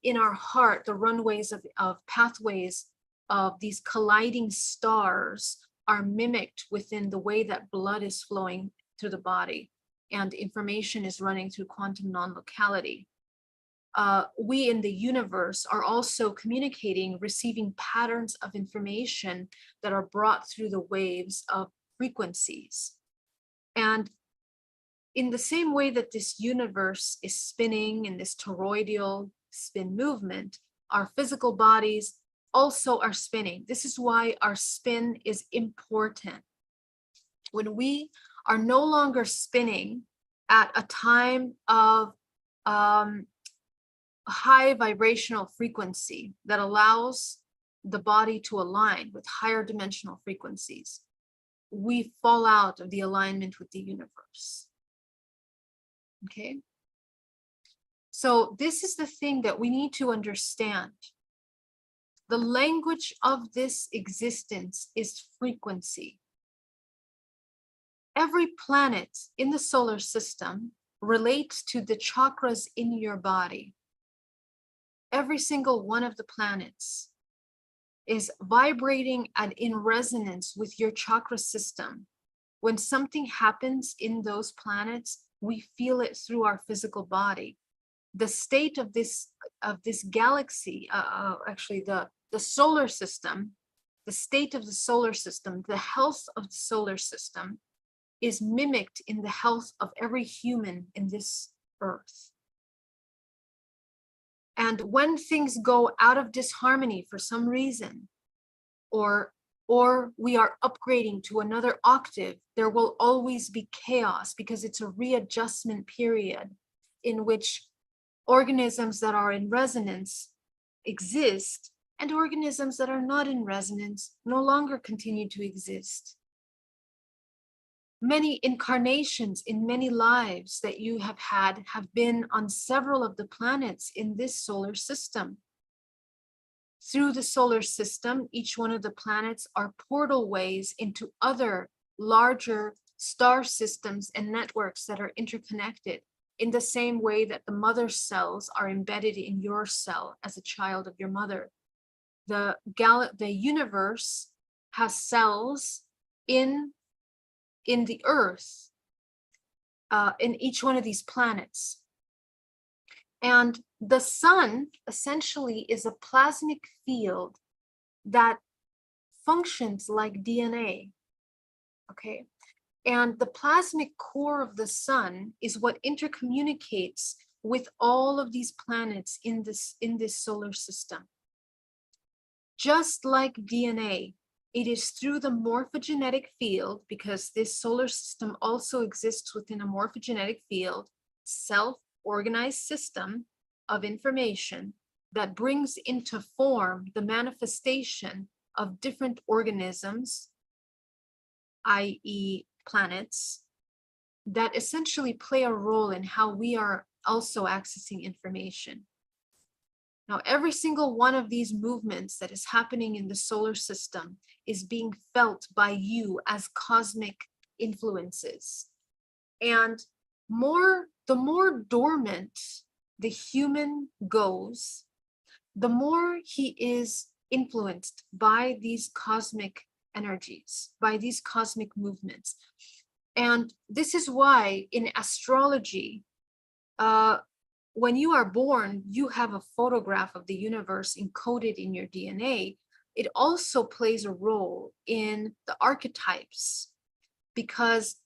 in our heart, the runways of pathways of these colliding stars are mimicked within the way that blood is flowing through the body and information is running through quantum non-locality. We in the universe are also communicating, receiving patterns of information that are brought through the waves of frequencies. And in the same way that this universe is spinning in this toroidal spin movement, our physical bodies also are spinning. This is why our spin is important. When we are no longer spinning at a time of high vibrational frequency that allows the body to align with higher dimensional frequencies, we fall out of the alignment with the universe. Okay? So this is the thing that we need to understand. The language of this existence is frequency. Every planet in the solar system relates to the chakras in your body. Every single one of the planets is vibrating and in resonance with your chakra system. When something happens in those planets, we feel it through our physical body. The state of this galaxy, actually the solar system, the state of the solar system, the health of the solar system is mimicked in the health of every human in this earth. And when things go out of disharmony for some reason, or we are upgrading to another octave, there will always be chaos because it's a readjustment period in which organisms that are in resonance exist and organisms that are not in resonance no longer continue to exist. Many incarnations in many lives that you have had have been on several of the planets in this solar system. Through the solar system, each one of the planets are portal ways into other larger star systems and networks that are interconnected in the same way that the mother cells are embedded in your cell as a child of your mother. The universe has cells in the earth, in each one of these planets. And the sun essentially is a plasmic field that functions like DNA, okay? And the plasmic core of the sun is what intercommunicates with all of these planets in this solar system. Just like DNA, it is through the morphogenetic field, because this solar system also exists within a morphogenetic field, self-organized system of information that brings into form the manifestation of different organisms, i.e. planets, that essentially play a role in how we are also accessing information. Now, every single one of these movements that is happening in the solar system is being felt by you as cosmic influences. And the more dormant the human goes, the more he is influenced by these cosmic energies, by these cosmic movements. And this is why in astrology, when you are born, you have a photograph of the universe encoded in your DNA. It also plays a role in the archetypes, because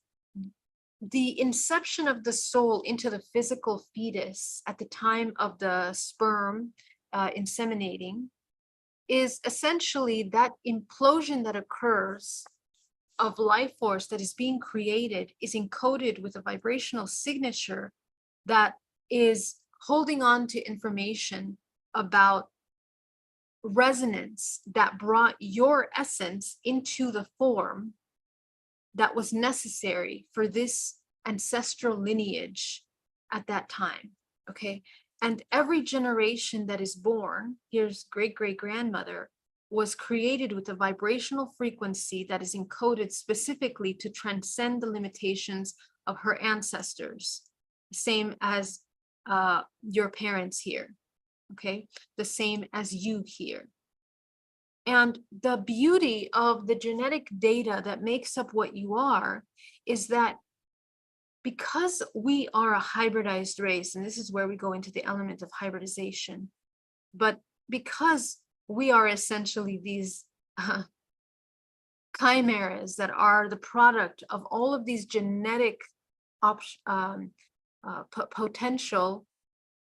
the inception of the soul into the physical fetus at the time of the sperm inseminating is essentially that implosion that occurs of life force that is being created is encoded with a vibrational signature that is holding on to information about resonance that brought your essence into the form that was necessary for this ancestral lineage at that time, okay? And every generation that is born, here's great-great-grandmother, was created with a vibrational frequency that is encoded specifically to transcend the limitations of her ancestors, same as your parents here. okay? The same as you here. And the beauty of the genetic data that makes up what you are is that because we are a hybridized race, and this is where we go into the element of hybridization, but because we are essentially these chimeras that are the product of all of these genetic potential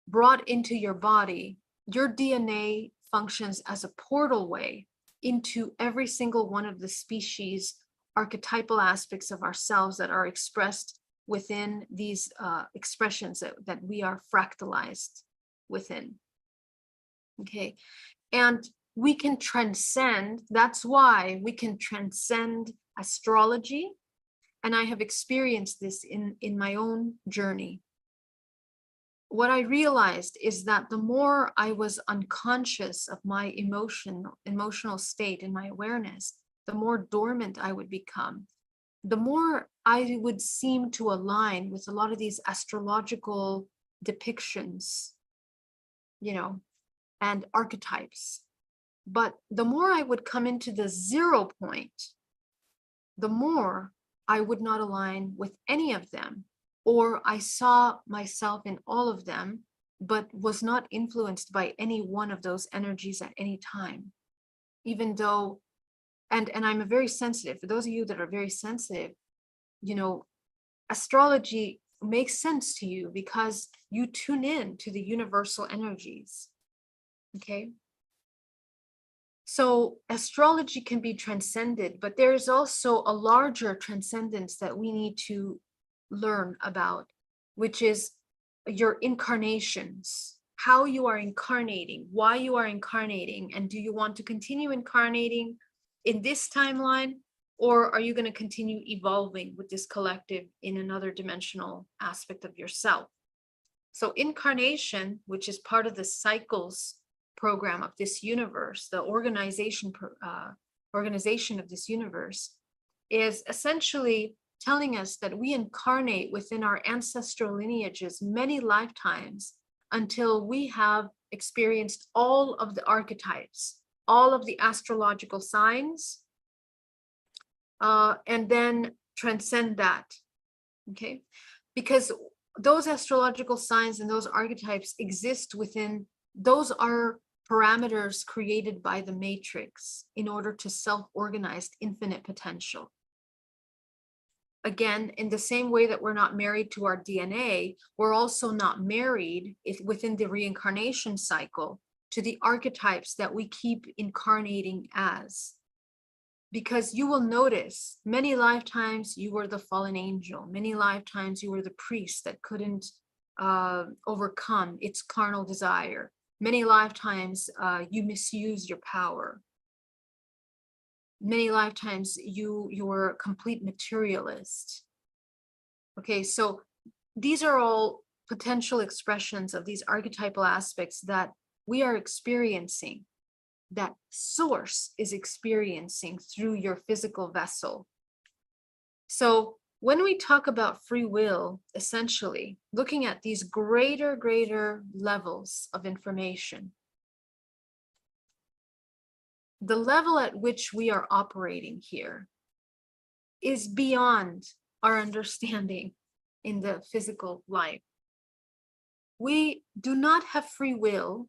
brought into your body, your DNA functions as a portal way into every single one of the species archetypal aspects of ourselves that are expressed within these expressions that we are fractalized within. Okay, and we can transcend, that's why we can transcend astrology. And I have experienced this in my own journey. What I realized is that the more I was unconscious of my emotional state and my awareness, the more dormant I would become, the more I would seem to align with a lot of these astrological depictions, you know, and archetypes. But the more I would come into the 0 point, the more I would not align with any of them, or I saw myself in all of them, but was not influenced by any one of those energies at any time. Even though, and I'm very sensitive, for those of you that are very sensitive, you know, astrology makes sense to you because you tune in to the universal energies, okay? So astrology can be transcended, but there is also a larger transcendence that we need to learn about, which is your incarnations, how you are incarnating, why you are incarnating, and do you want to continue incarnating in this timeline, or are you going to continue evolving with this collective in another dimensional aspect of yourself? So incarnation, which is part of the cycles program of this universe, the organization of this universe, is essentially telling us that we incarnate within our ancestral lineages many lifetimes until we have experienced all of the archetypes, all of the astrological signs, and then transcend that, okay? Because those astrological signs and those archetypes exist within, those are parameters created by the matrix in order to self-organize infinite potential. Again, in the same way that we're not married to our DNA, we're also not married within the reincarnation cycle to the archetypes that we keep incarnating as. Because you will notice many lifetimes you were the fallen angel, many lifetimes you were the priest that couldn't overcome its carnal desire. Many lifetimes you misuse your power. Many lifetimes you were a complete materialist. Okay, so these are all potential expressions of these archetypal aspects that we are experiencing, that source is experiencing through your physical vessel. So when we talk about free will, essentially looking at these greater levels of information, the level at which we are operating here is beyond our understanding in the physical life. We do not have free will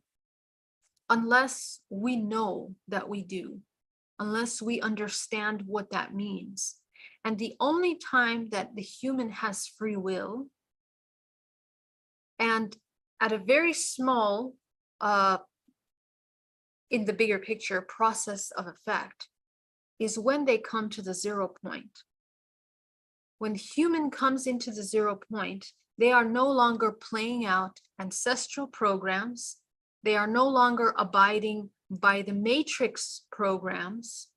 unless we know that we do, unless we understand what that means. And the only time that the human has free will, and at a very small, in the bigger picture, process of effect, is when they come to the 0 point. When human comes into the 0 point, they are no longer playing out ancestral programs. They are no longer abiding by the matrix programs.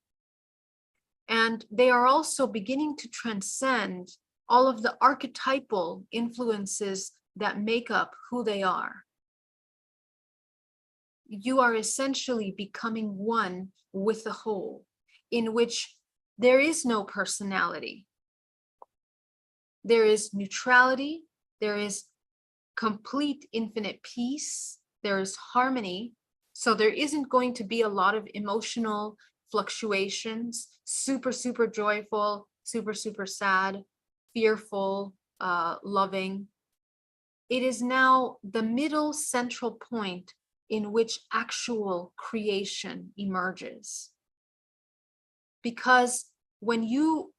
And they are also beginning to transcend all of the archetypal influences that make up who they are. You are essentially becoming one with the whole, in which there is no personality. There is neutrality. There is complete infinite peace. there is harmony. So there isn't going to be a lot of emotional fluctuations, super, super joyful, super, super sad, fearful, loving. It is now the middle central point in which actual creation emerges. Because when you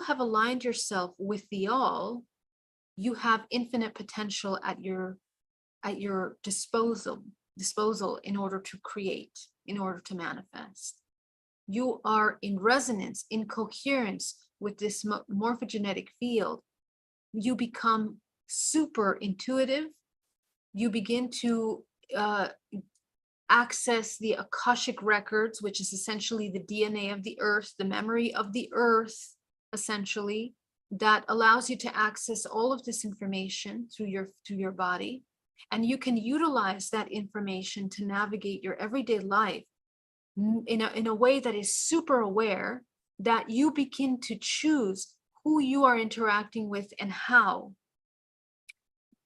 have aligned yourself with the all, you have infinite potential at your disposal in order to create, in order to manifest. You are in resonance, in coherence with this morphogenetic field. You become super intuitive. You begin to access the Akashic records, which is essentially the DNA of the earth, the memory of the earth, essentially, that allows you to access all of this information through your body. And you can utilize that information to navigate your everyday life in a way that is super aware, that you begin to choose who you are interacting with and how.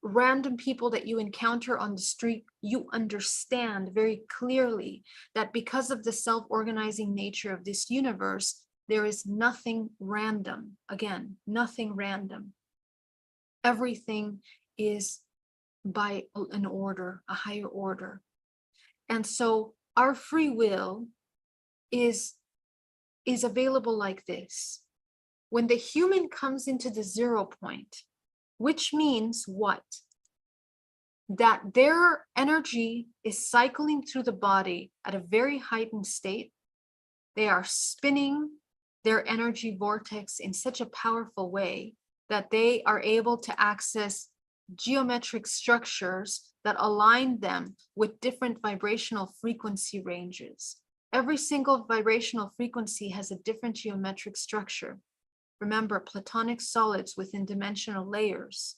Random people that you encounter on the street, you understand very clearly that because of the self-organizing nature of this universe, there is nothing random. Again, nothing random. Everything is by an order, a higher order. And so our free will is available like this. When the human comes into the 0 point, which means what? That their energy is cycling through the body at a very heightened state. They are spinning their energy vortex in such a powerful way that they are able to access geometric structures that align them with different vibrational frequency ranges. Every single vibrational frequency has a different geometric structure. Remember, platonic solids within dimensional layers.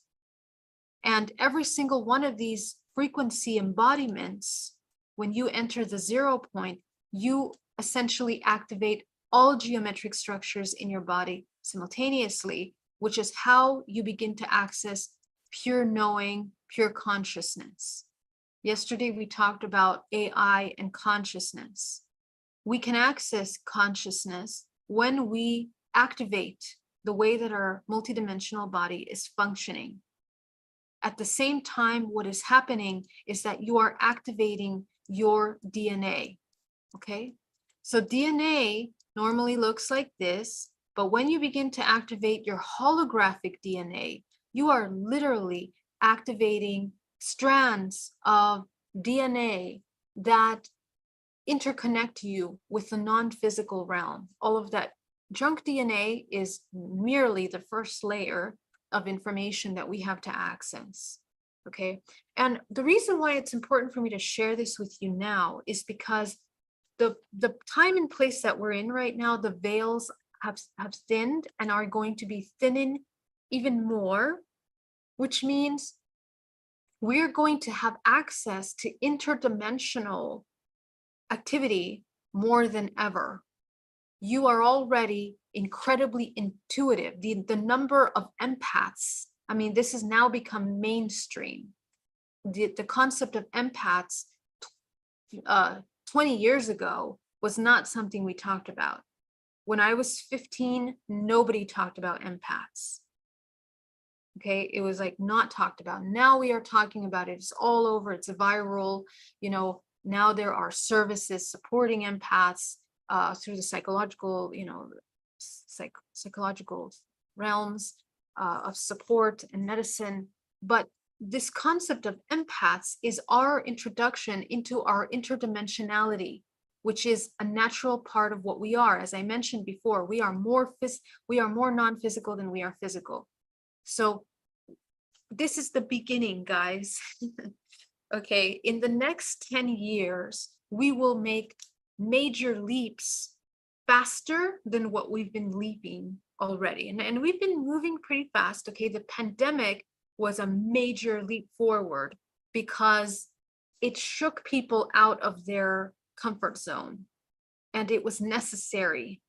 And every single one of these frequency embodiments, when you enter the 0 point, you essentially activate all geometric structures in your body simultaneously, which is how you begin to access pure knowing, pure consciousness. Yesterday, we talked about AI and consciousness. We can access consciousness when we activate the way that our multidimensional body is functioning. At the same time, what is happening is that you are activating your DNA, okay? So DNA normally looks like this, but when you begin to activate your holographic DNA, you are literally activating strands of DNA that interconnect you with the non-physical realm. All of that junk DNA is merely the first layer of information that we have to access, okay? And the reason why it's important for me to share this with you now is because the time and place that we're in right now, the veils have thinned and are going to be thinning even more, which means we're going to have access to interdimensional activity more than ever. You are already incredibly intuitive. The number of empaths, I mean, this has now become mainstream. The concept of empaths 20 years ago was not something we talked about. When I was 15, nobody talked about empaths. Okay, it was like not talked about. Now we are talking about it. It's all over. It's viral. You know, now there are services supporting empaths through the psychological, psychological realms of support and medicine. But this concept of empaths is our introduction into our interdimensionality, which is a natural part of what we are. As I mentioned before, we are more non-physical than we are physical. So this is the beginning, guys. Okay, in the next 10 years, we will make major leaps faster than what we've been leaping already. And we've been moving pretty fast. Okay, the pandemic was a major leap forward because it shook people out of their comfort zone. And it was necessary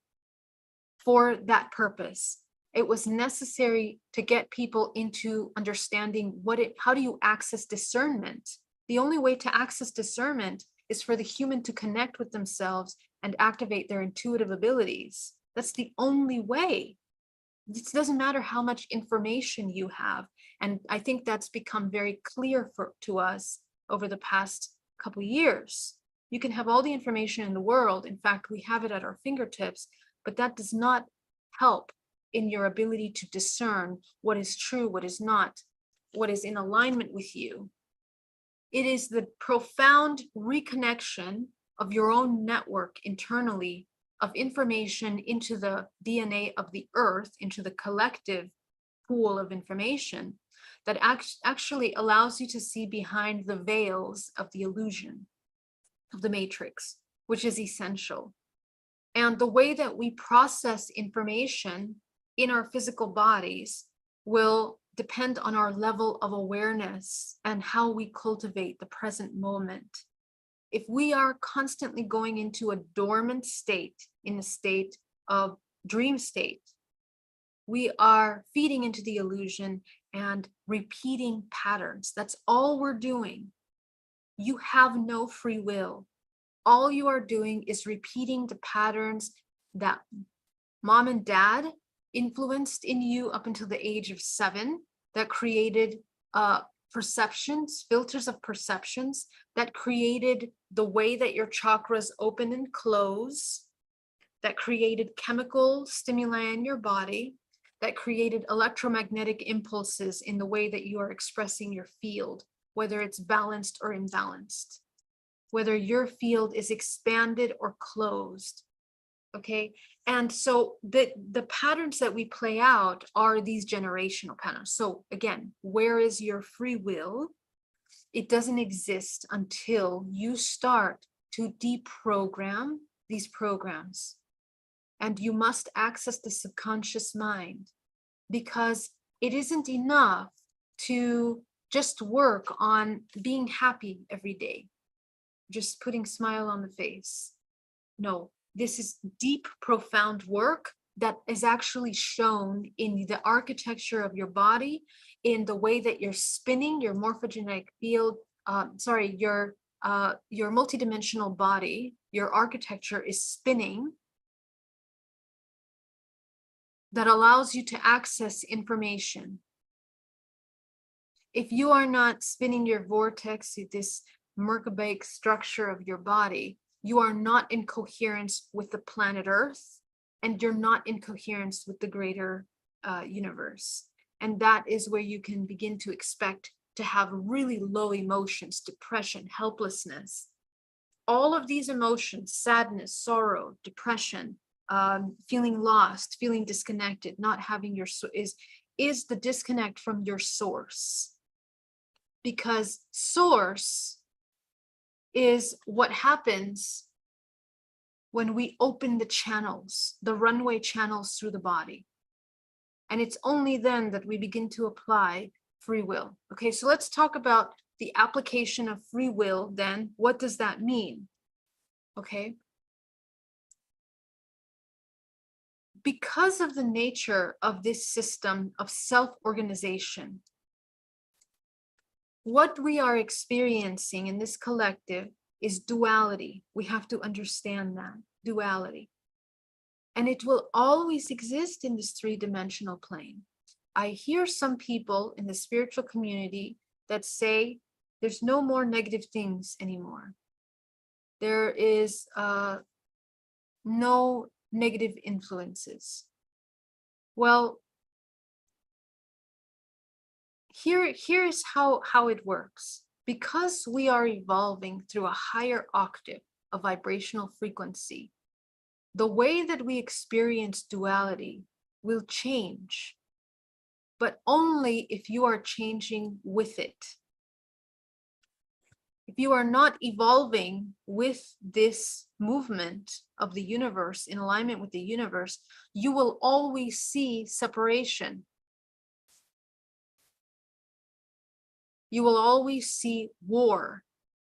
for that purpose. It was necessary to get people into understanding how do you access discernment? The only way to access discernment is for the human to connect with themselves and activate their intuitive abilities. That's the only way. It doesn't matter how much information you have. And I think that's become very clear to us over the past couple of years. You can have all the information in the world. In fact, we have it at our fingertips, but that does not help in your ability to discern what is true, what is not, what is in alignment with you. It is the profound reconnection of your own network internally of information into the DNA of the earth, into the collective pool of information that actually allows you to see behind the veils of the illusion of the matrix, which is essential. And the way that we process information in our physical bodies will depend on our level of awareness and how we cultivate the present moment. If we are constantly going into a dormant state, in a state of dream state, we are feeding into the illusion and repeating patterns. That's all we're doing. You have no free will. All you are doing is repeating the patterns that mom and dad influenced in you up until the age of 7, that created perceptions, filters of perceptions, that created the way that your chakras open and close, that created chemical stimuli in your body, that created electromagnetic impulses in the way that you are expressing your field, whether it's balanced or imbalanced, whether your field is expanded or closed. Okay. And so the patterns that we play out are these generational patterns. So again, where is your free will? It doesn't exist until you start to deprogram these programs. And you must access the subconscious mind, because it isn't enough to just work on being happy every day, just putting a smile on the face. No, this is deep, profound work that is actually shown in the architecture of your body, in the way that you're spinning your morphogenetic field, your multidimensional body, your architecture is spinning, that allows you to access information. If you are not spinning your vortex, this Merkabah structure of your body, you are not in coherence with the planet Earth, and you're not in coherence with the greater universe. And that is where you can begin to expect to have really low emotions, depression, helplessness. All of these emotions, sadness, sorrow, depression, feeling lost, feeling disconnected, not having your is the disconnect from your source. Because source is what happens when we open the channels, the runway channels through the body. And it's only then that we begin to apply free will. Okay, so let's talk about the application of free will then. What does that mean? Okay. Because of the nature of this system of self-organization, what we are experiencing in this collective is duality. We have to understand that, duality. And it will always exist in this three-dimensional plane. I hear some people in the spiritual community that say there's no more negative things anymore. There is no negative influences. Well, here's how it works. Because we are evolving through a higher octave of vibrational frequency, the way that we experience duality will change, but only if you are changing with it. If you are not evolving with this movement of the universe, in alignment with the universe, you will always see separation. You will always see war.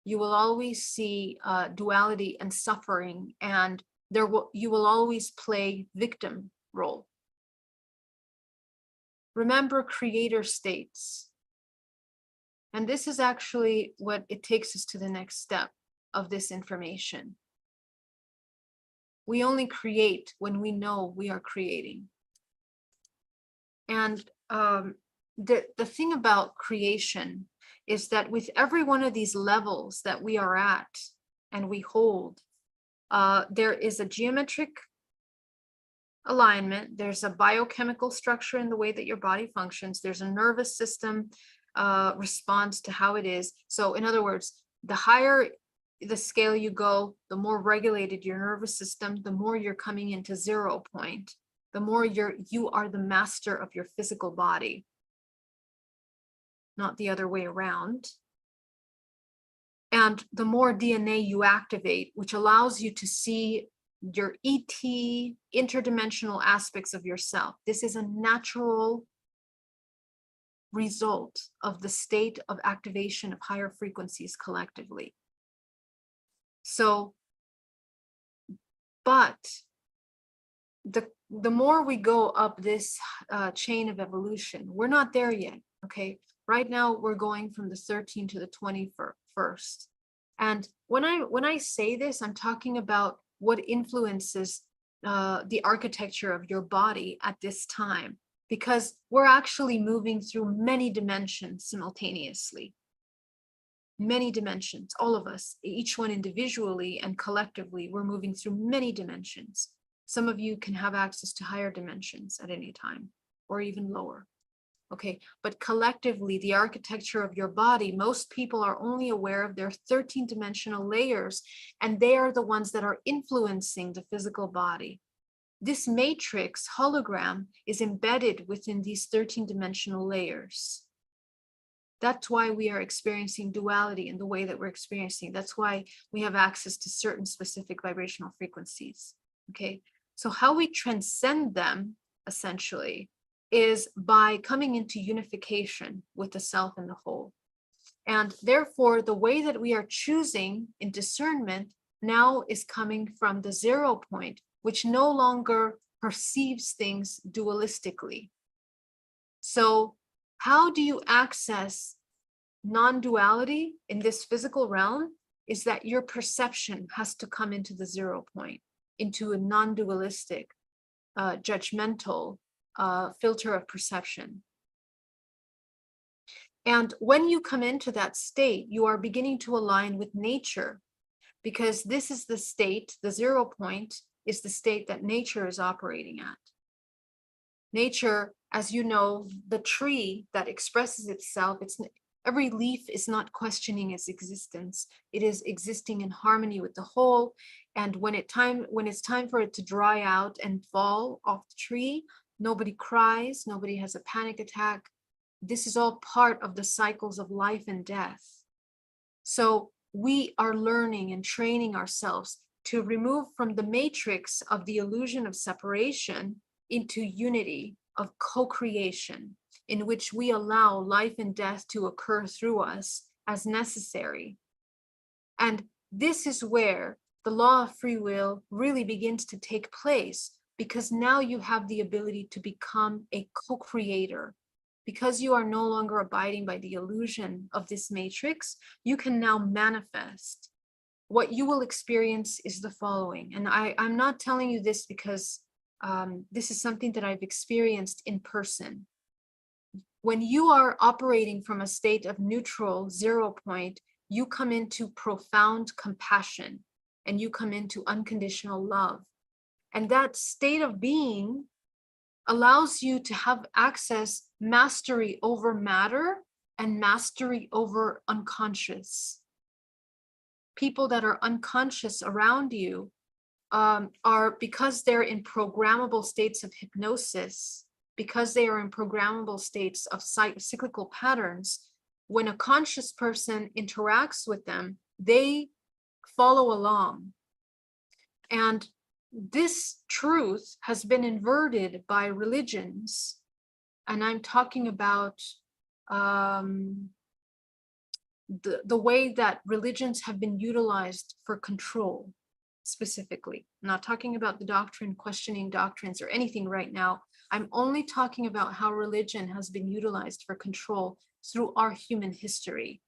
You will always see duality and suffering, and you will always play victim role. Remember creator states. And this is actually what it takes us to the next step of this information. We only create when we know we are creating. And the thing about creation is that with every one of these levels that we are at and we hold, there is a geometric alignment, there's a biochemical structure in the way that your body functions, there's a nervous system response to how it is. So in other words, the higher the scale you go, the more regulated your nervous system, the more you're coming into 0 point, the more you are the master of your physical body, not the other way around. And the more DNA you activate, which allows you to see your ET, interdimensional aspects of yourself. This is a natural result of the state of activation of higher frequencies collectively. So, but the more we go up this chain of evolution, we're not there yet, okay? Right now, we're going from the 13 to the 21st. And when I say this, I'm talking about what influences the architecture of your body at this time, because we're actually moving through many dimensions simultaneously. Many dimensions, all of us, each one individually and collectively, we're moving through many dimensions. Some of you can have access to higher dimensions at any time, or even lower. Okay, but collectively, the architecture of your body, most people are only aware of their 13-dimensional layers, and they are the ones that are influencing the physical body. This matrix hologram is embedded within these 13-dimensional layers. That's why we are experiencing duality in the way that we're experiencing. That's why we have access to certain specific vibrational frequencies. Okay, so how we transcend them, essentially, is by coming into unification with the self and the whole. And therefore, the way that we are choosing in discernment now is coming from the 0 point, which no longer perceives things dualistically. So how do you access non-duality in this physical realm? Is that your perception has to come into the 0 point, into a non-dualistic, judgmental filter of perception. And when you come into that state, you are beginning to align with nature, because this is the state, the 0 point is the state that nature is operating at. Nature, as you know, the tree that expresses itself, every leaf is not questioning its existence. It is existing in harmony with the whole. And when it's time for it to dry out and fall off the tree, nobody cries, nobody has a panic attack. This is all part of the cycles of life and death. So we are learning and training ourselves to remove from the matrix of the illusion of separation into unity of co-creation, in which we allow life and death to occur through us as necessary. And this is where the law of free will really begins to take place, because now you have the ability to become a co-creator. Because you are no longer abiding by the illusion of this matrix, you can now manifest. What you will experience is the following. And I'm not telling you this because this is something that I've experienced in person. When you are operating from a state of neutral 0 point, you come into profound compassion and you come into unconditional love. And that state of being allows you to have access, mastery over matter and mastery over unconscious. People that are unconscious around you are, because they're in programmable states of hypnosis, because they are in programmable states of cyclical patterns, when a conscious person interacts with them, they follow along. And this truth has been inverted by religions. And I'm talking about the way that religions have been utilized for control, specifically. I'm not talking about the doctrine, questioning doctrines or anything right now. I'm only talking about how religion has been utilized for control through our human history.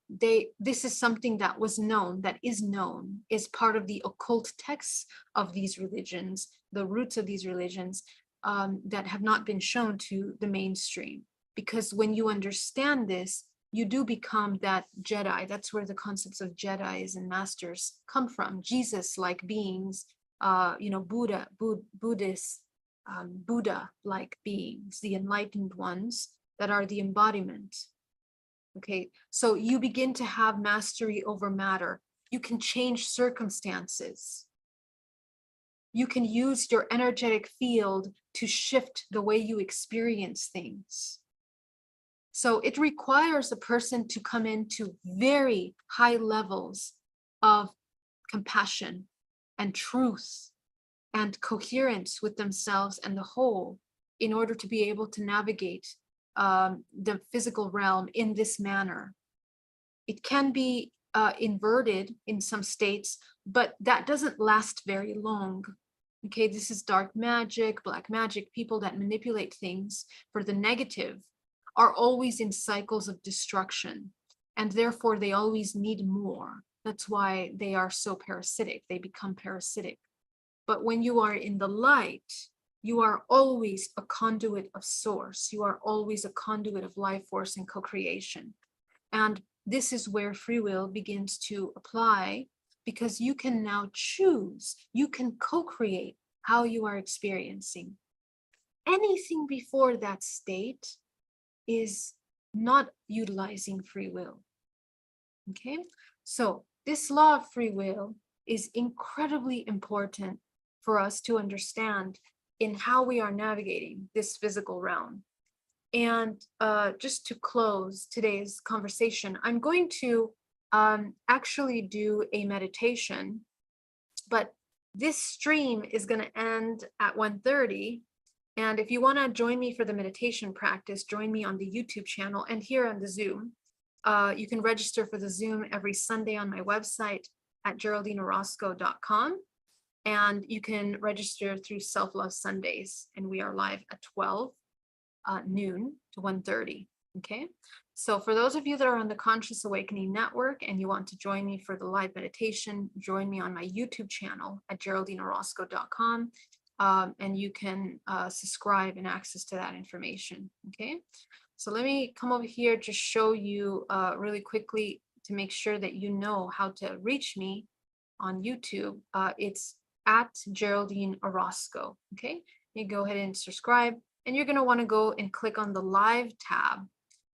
This is something that was known, that is known, is part of the occult texts of these religions, the roots of these religions, that have not been shown to the mainstream. Because when you understand this, you do become that Jedi. That's where the concepts of Jedis and masters come from. Jesus-like beings, Buddhists, Buddha-like beings, the enlightened ones that are the embodiment. Okay, so you begin to have mastery over matter. You can change circumstances. You can use your energetic field to shift the way you experience things. So it requires a person to come into very high levels of compassion and truth and coherence with themselves and the whole in order to be able to navigate the physical realm in this manner. It can be inverted in some states, but that doesn't last very long. Okay, this is dark magic, black magic. People that manipulate things for the negative are always in cycles of destruction, and therefore they always need more. That's why they are so parasitic. They become parasitic. But when you are in the light, you are always a conduit of source. You are always a conduit of life force and co-creation. And this is where free will begins to apply, because you can now choose, you can co-create how you are experiencing. Anything before that state is not utilizing free will. Okay, so this law of free will is incredibly important for us to understand in how we are navigating this physical realm. And just to close today's conversation, I'm going to actually do a meditation, but this stream is going to end at 1:30. And if you want to join me for the meditation practice, join me on the YouTube channel and here on the Zoom. You can register for the Zoom every Sunday on my website at geraldineorozco.com. And you can register through Self Love Sundays, and we are live at 12 noon to 1:30. Okay, so for those of you that are on the Conscious Awakening Network and you want to join me for the live meditation, join me on my YouTube channel at geraldineorozco.com, and you can subscribe and access to that information. Okay, so let me come over here to show you really quickly to make sure that you know how to reach me on YouTube. It's at Geraldine Orozco. Okay, you go ahead and subscribe, and you're going to want to go and click on the live tab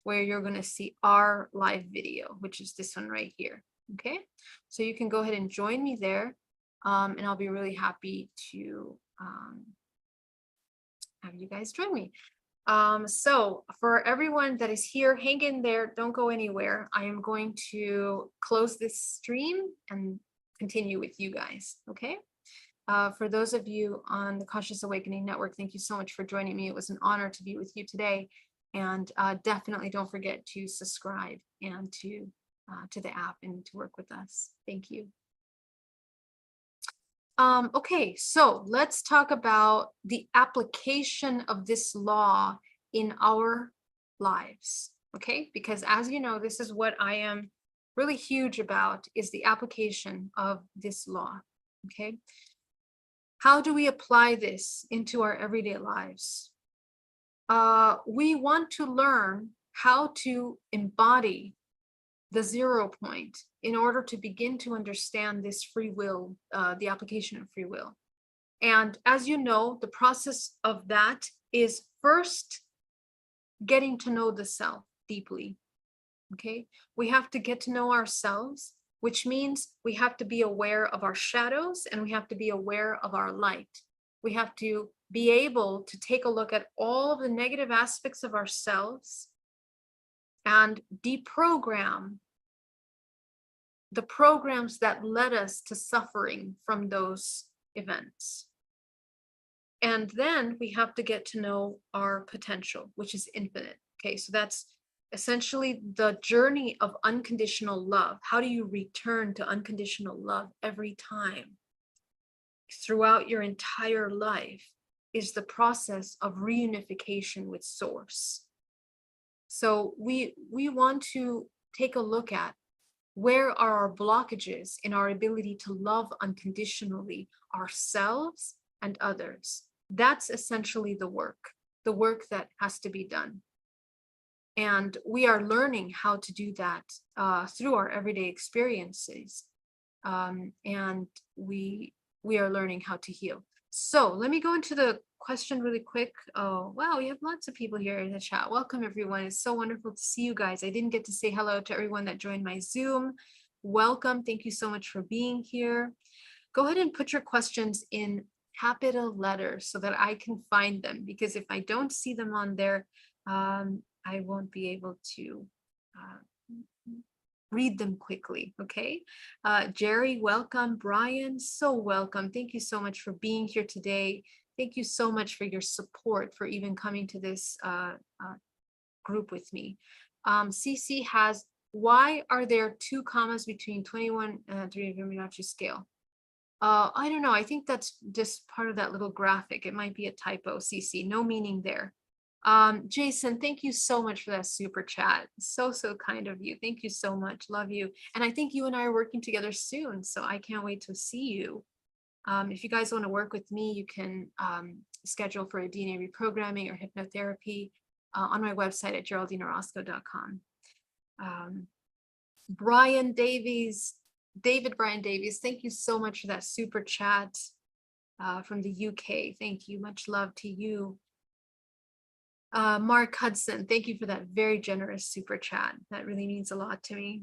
where you're going to see our live video, which is this one right here. Okay, so you can go ahead and join me there, and I'll be really happy to have you guys join me. So for everyone that is here, hang in there, don't go anywhere. I am going to close this stream and continue with you guys. Okay, for those of you on the Conscious Awakening Network, thank you so much for joining me. It was an honor to be with you today, and definitely don't forget to subscribe and to the app and to work with us. Thank you. Okay, so let's talk about the application of this law in our lives. Okay, because as you know, this is what I am really huge about, is the application of this law. Okay, how do we apply this into our everyday lives? We want to learn how to embody the 0 point in order to begin to understand this free will, the application of free will. And as you know, the process of that is first getting to know the self deeply. Okay, we have to get to know ourselves, which means we have to be aware of our shadows and we have to be aware of our light. We have to be able to take a look at all of the negative aspects of ourselves and deprogram the programs that led us to suffering from those events. And then we have to get to know our potential, which is infinite. Okay, so that's essentially the journey of unconditional love. How do you return to unconditional love every time? Throughout your entire life is the process of reunification with Source. So we want to take a look at where are our blockages in our ability to love unconditionally ourselves and others. That's essentially the work that has to be done. And we are learning how to do that through our everyday experiences. And we are learning how to heal. So let me go into the question really quick. Oh, wow, we have lots of people here in the chat. Welcome, everyone. It's so wonderful to see you guys. I didn't get to say hello to everyone that joined my Zoom. Welcome. Thank you so much for being here. Go ahead and put your questions in capital letters so that I can find them, because if I don't see them on there, I won't be able to read them quickly. Okay. Jerry, welcome. Brian, so welcome. Thank you so much for being here today. Thank you so much for your support, for even coming to this group with me. CC has, why are there 2 commas between 21 and 3 Fibonacci scale? I don't know. I think that's just part of that little graphic. It might be a typo, CC. No meaning there. Jason, thank you so much for that super chat. So kind of you. Thank you so much. Love you. And I think you and I are working together soon, so I can't wait to see you. If you guys want to work with me, you can schedule for a DNA reprogramming or hypnotherapy on my website at geraldineorozco.com. David Brian Davies, thank you so much for that super chat from the UK. Thank you. Much love to you. Mark Hudson, thank you for that very generous super chat. That really means a lot to me.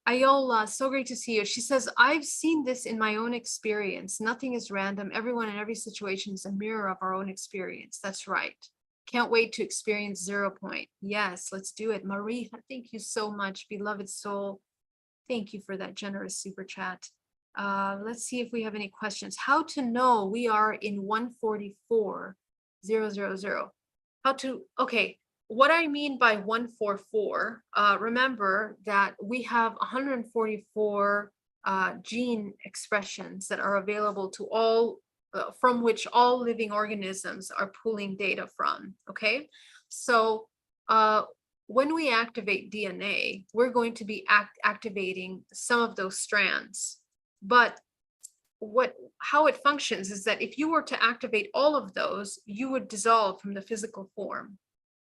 Ayola, so great to see you. She says, I've seen this in my own experience. Nothing is random. Everyone in every situation is a mirror of our own experience. That's right. Can't wait to experience 0 point. Yes, let's do it. Marie, thank you so much. Beloved soul. Thank you for that generous super chat. Let's see if we have any questions. How to know we are in 144,000. Okay, what I mean by 144, remember that we have 144 gene expressions that are available to all, from which all living organisms are pulling data from, okay? So when we activate DNA, we're going to be activating some of those strands, but how it functions is that if you were to activate all of those, you would dissolve from the physical form.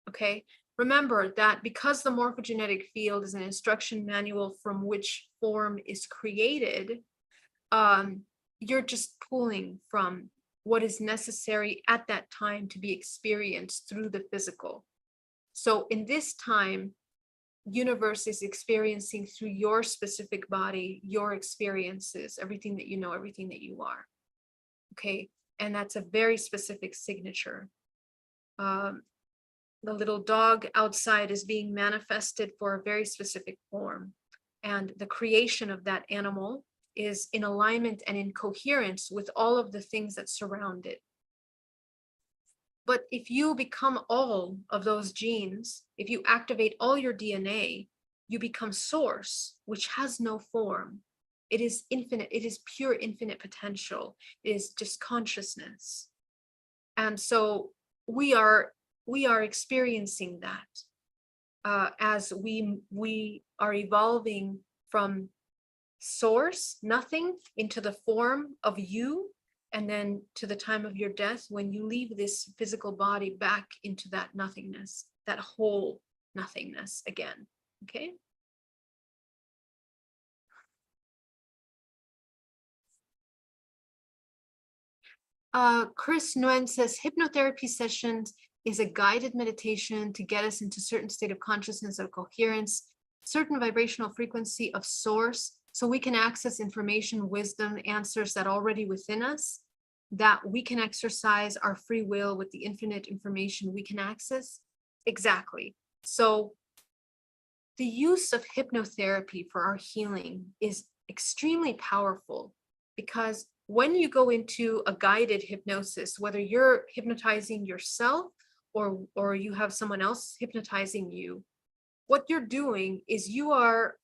Okay. Remember that because the morphogenetic field is an instruction manual from which form is created, you're just pulling from what is necessary at that time to be experienced through the physical. So in this time, universe is experiencing through your specific body, your experiences, everything that you know, everything that you are. Okay. And that's a very specific signature. The little dog outside is being manifested for a very specific form. And the creation of that animal is in alignment and in coherence with all of the things that surround it. But if you become all of those genes, if you activate all your DNA, you become source, which has no form. It is infinite. It is pure infinite potential. It is just consciousness. And so we are experiencing that as we are evolving from source, nothing, into the form of you, and then to the time of your death, when you leave this physical body back into that nothingness, that whole nothingness again. Okay. Chris Nguyen says hypnotherapy sessions is a guided meditation to get us into certain state of consciousness of coherence, certain vibrational frequency of source, so we can access information, wisdom, answers that are already within us, that we can exercise our free will with the infinite information we can access. Exactly. So the use of hypnotherapy for our healing is extremely powerful, because when you go into a guided hypnosis, whether you're hypnotizing yourself or you have someone else hypnotizing you, what you're doing is you are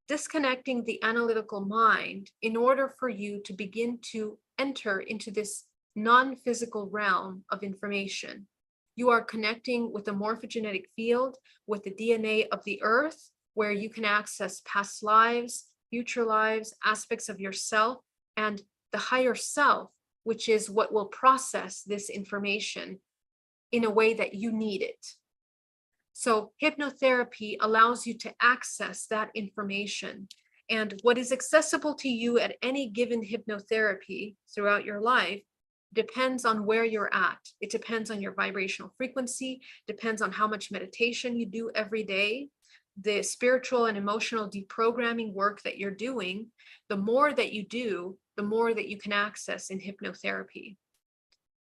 disconnecting the analytical mind in order for you to begin to enter into this non-physical realm of information. You are connecting with the morphogenetic field, with the DNA of the earth, where you can access past lives, future lives, aspects of yourself, and the higher self, which is what will process this information in a way that you need it. So hypnotherapy allows you to access that information. And what is accessible to you at any given hypnotherapy throughout your life depends on where you're at. It depends on your vibrational frequency, depends on how much meditation you do every day, the spiritual and emotional deprogramming work that you're doing. The more that you do, the more that you can access in hypnotherapy.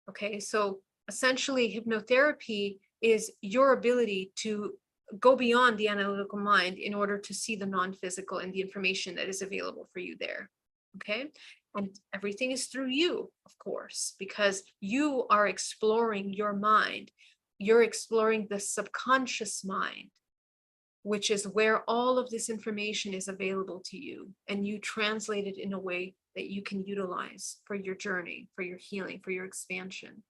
Okay, so essentially hypnotherapy is your ability to go beyond the analytical mind in order to see the non-physical and the information that is available for you there. Okay, and everything is through you, of course, because you are exploring your mind. You're exploring the subconscious mind, which is where all of this information is available to you, and you translate it in a way that you can utilize for your journey, for your healing, for your expansion.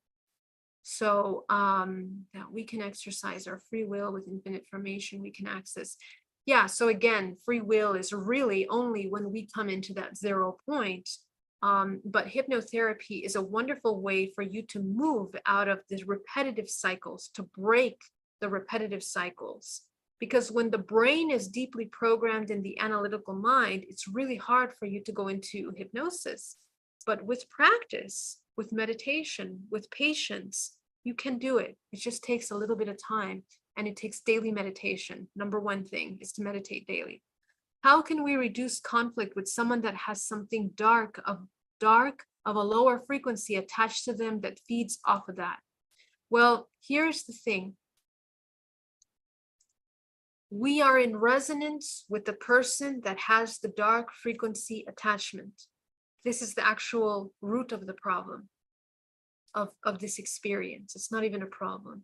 So that we can exercise our free will with infinite formation, we can access. Yeah, so again, free will is really only when we come into that 0 point. But hypnotherapy is a wonderful way for you to move out of the repetitive cycles, to break the repetitive cycles. Because when the brain is deeply programmed in the analytical mind, it's really hard for you to go into hypnosis. But with practice, with meditation, with patience, you can do it. It just takes a little bit of time, and it takes daily meditation. Number one thing is to meditate daily. How can we reduce conflict with someone that has something dark of a lower frequency attached to them that feeds off of that? Well, here's the thing. We are in resonance with the person that has the dark frequency attachment. This is the actual root of the problem of this experience. It's not even a problem.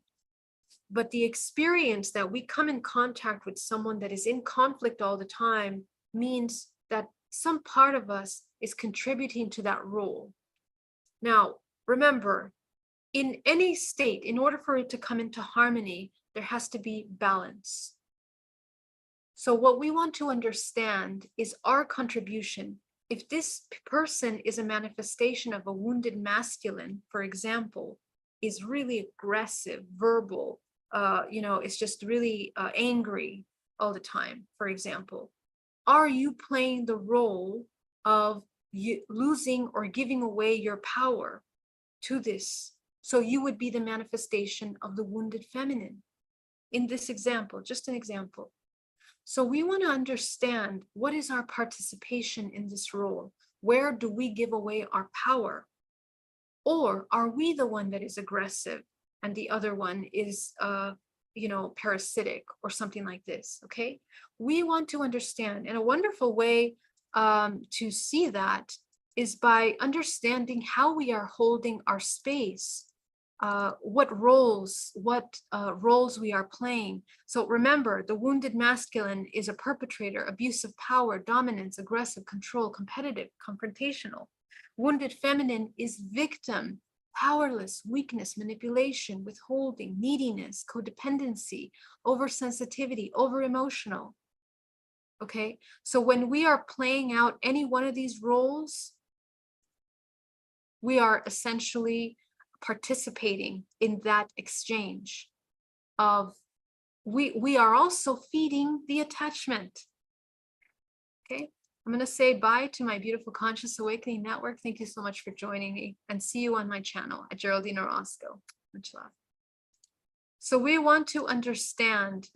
But the experience that we come in contact with someone that is in conflict all the time means that some part of us is contributing to that role. Now, remember, in any state, in order for it to come into harmony, there has to be balance. So what we want to understand is our contribution. If this person is a manifestation of a wounded masculine, for example, is really aggressive, verbal, it's just really angry all the time, for example, are you playing the role of losing or giving away your power to this? So you would be the manifestation of the wounded feminine in this example, just an example. So we want to understand, what is our participation in this role? Where do we give away our power? Or are we the one that is aggressive and the other one is, parasitic or something like this? Okay. We want to understand, and a wonderful way to see that is by understanding how we are holding our space. What roles we are playing. So remember, the wounded masculine is a perpetrator, abuse of power, dominance, aggressive, control, competitive, confrontational. Wounded feminine is victim, powerless, weakness, manipulation, withholding, neediness, codependency, oversensitivity, over-emotional. Okay, so when we are playing out any one of these roles, we are essentially participating in that exchange of we are also feeding the attachment. Okay, I'm going to say bye to my beautiful Conscious Awakening Network. Thank you so much for joining me, and see you on my channel at Geraldine Orozco. Much love. So we want to understand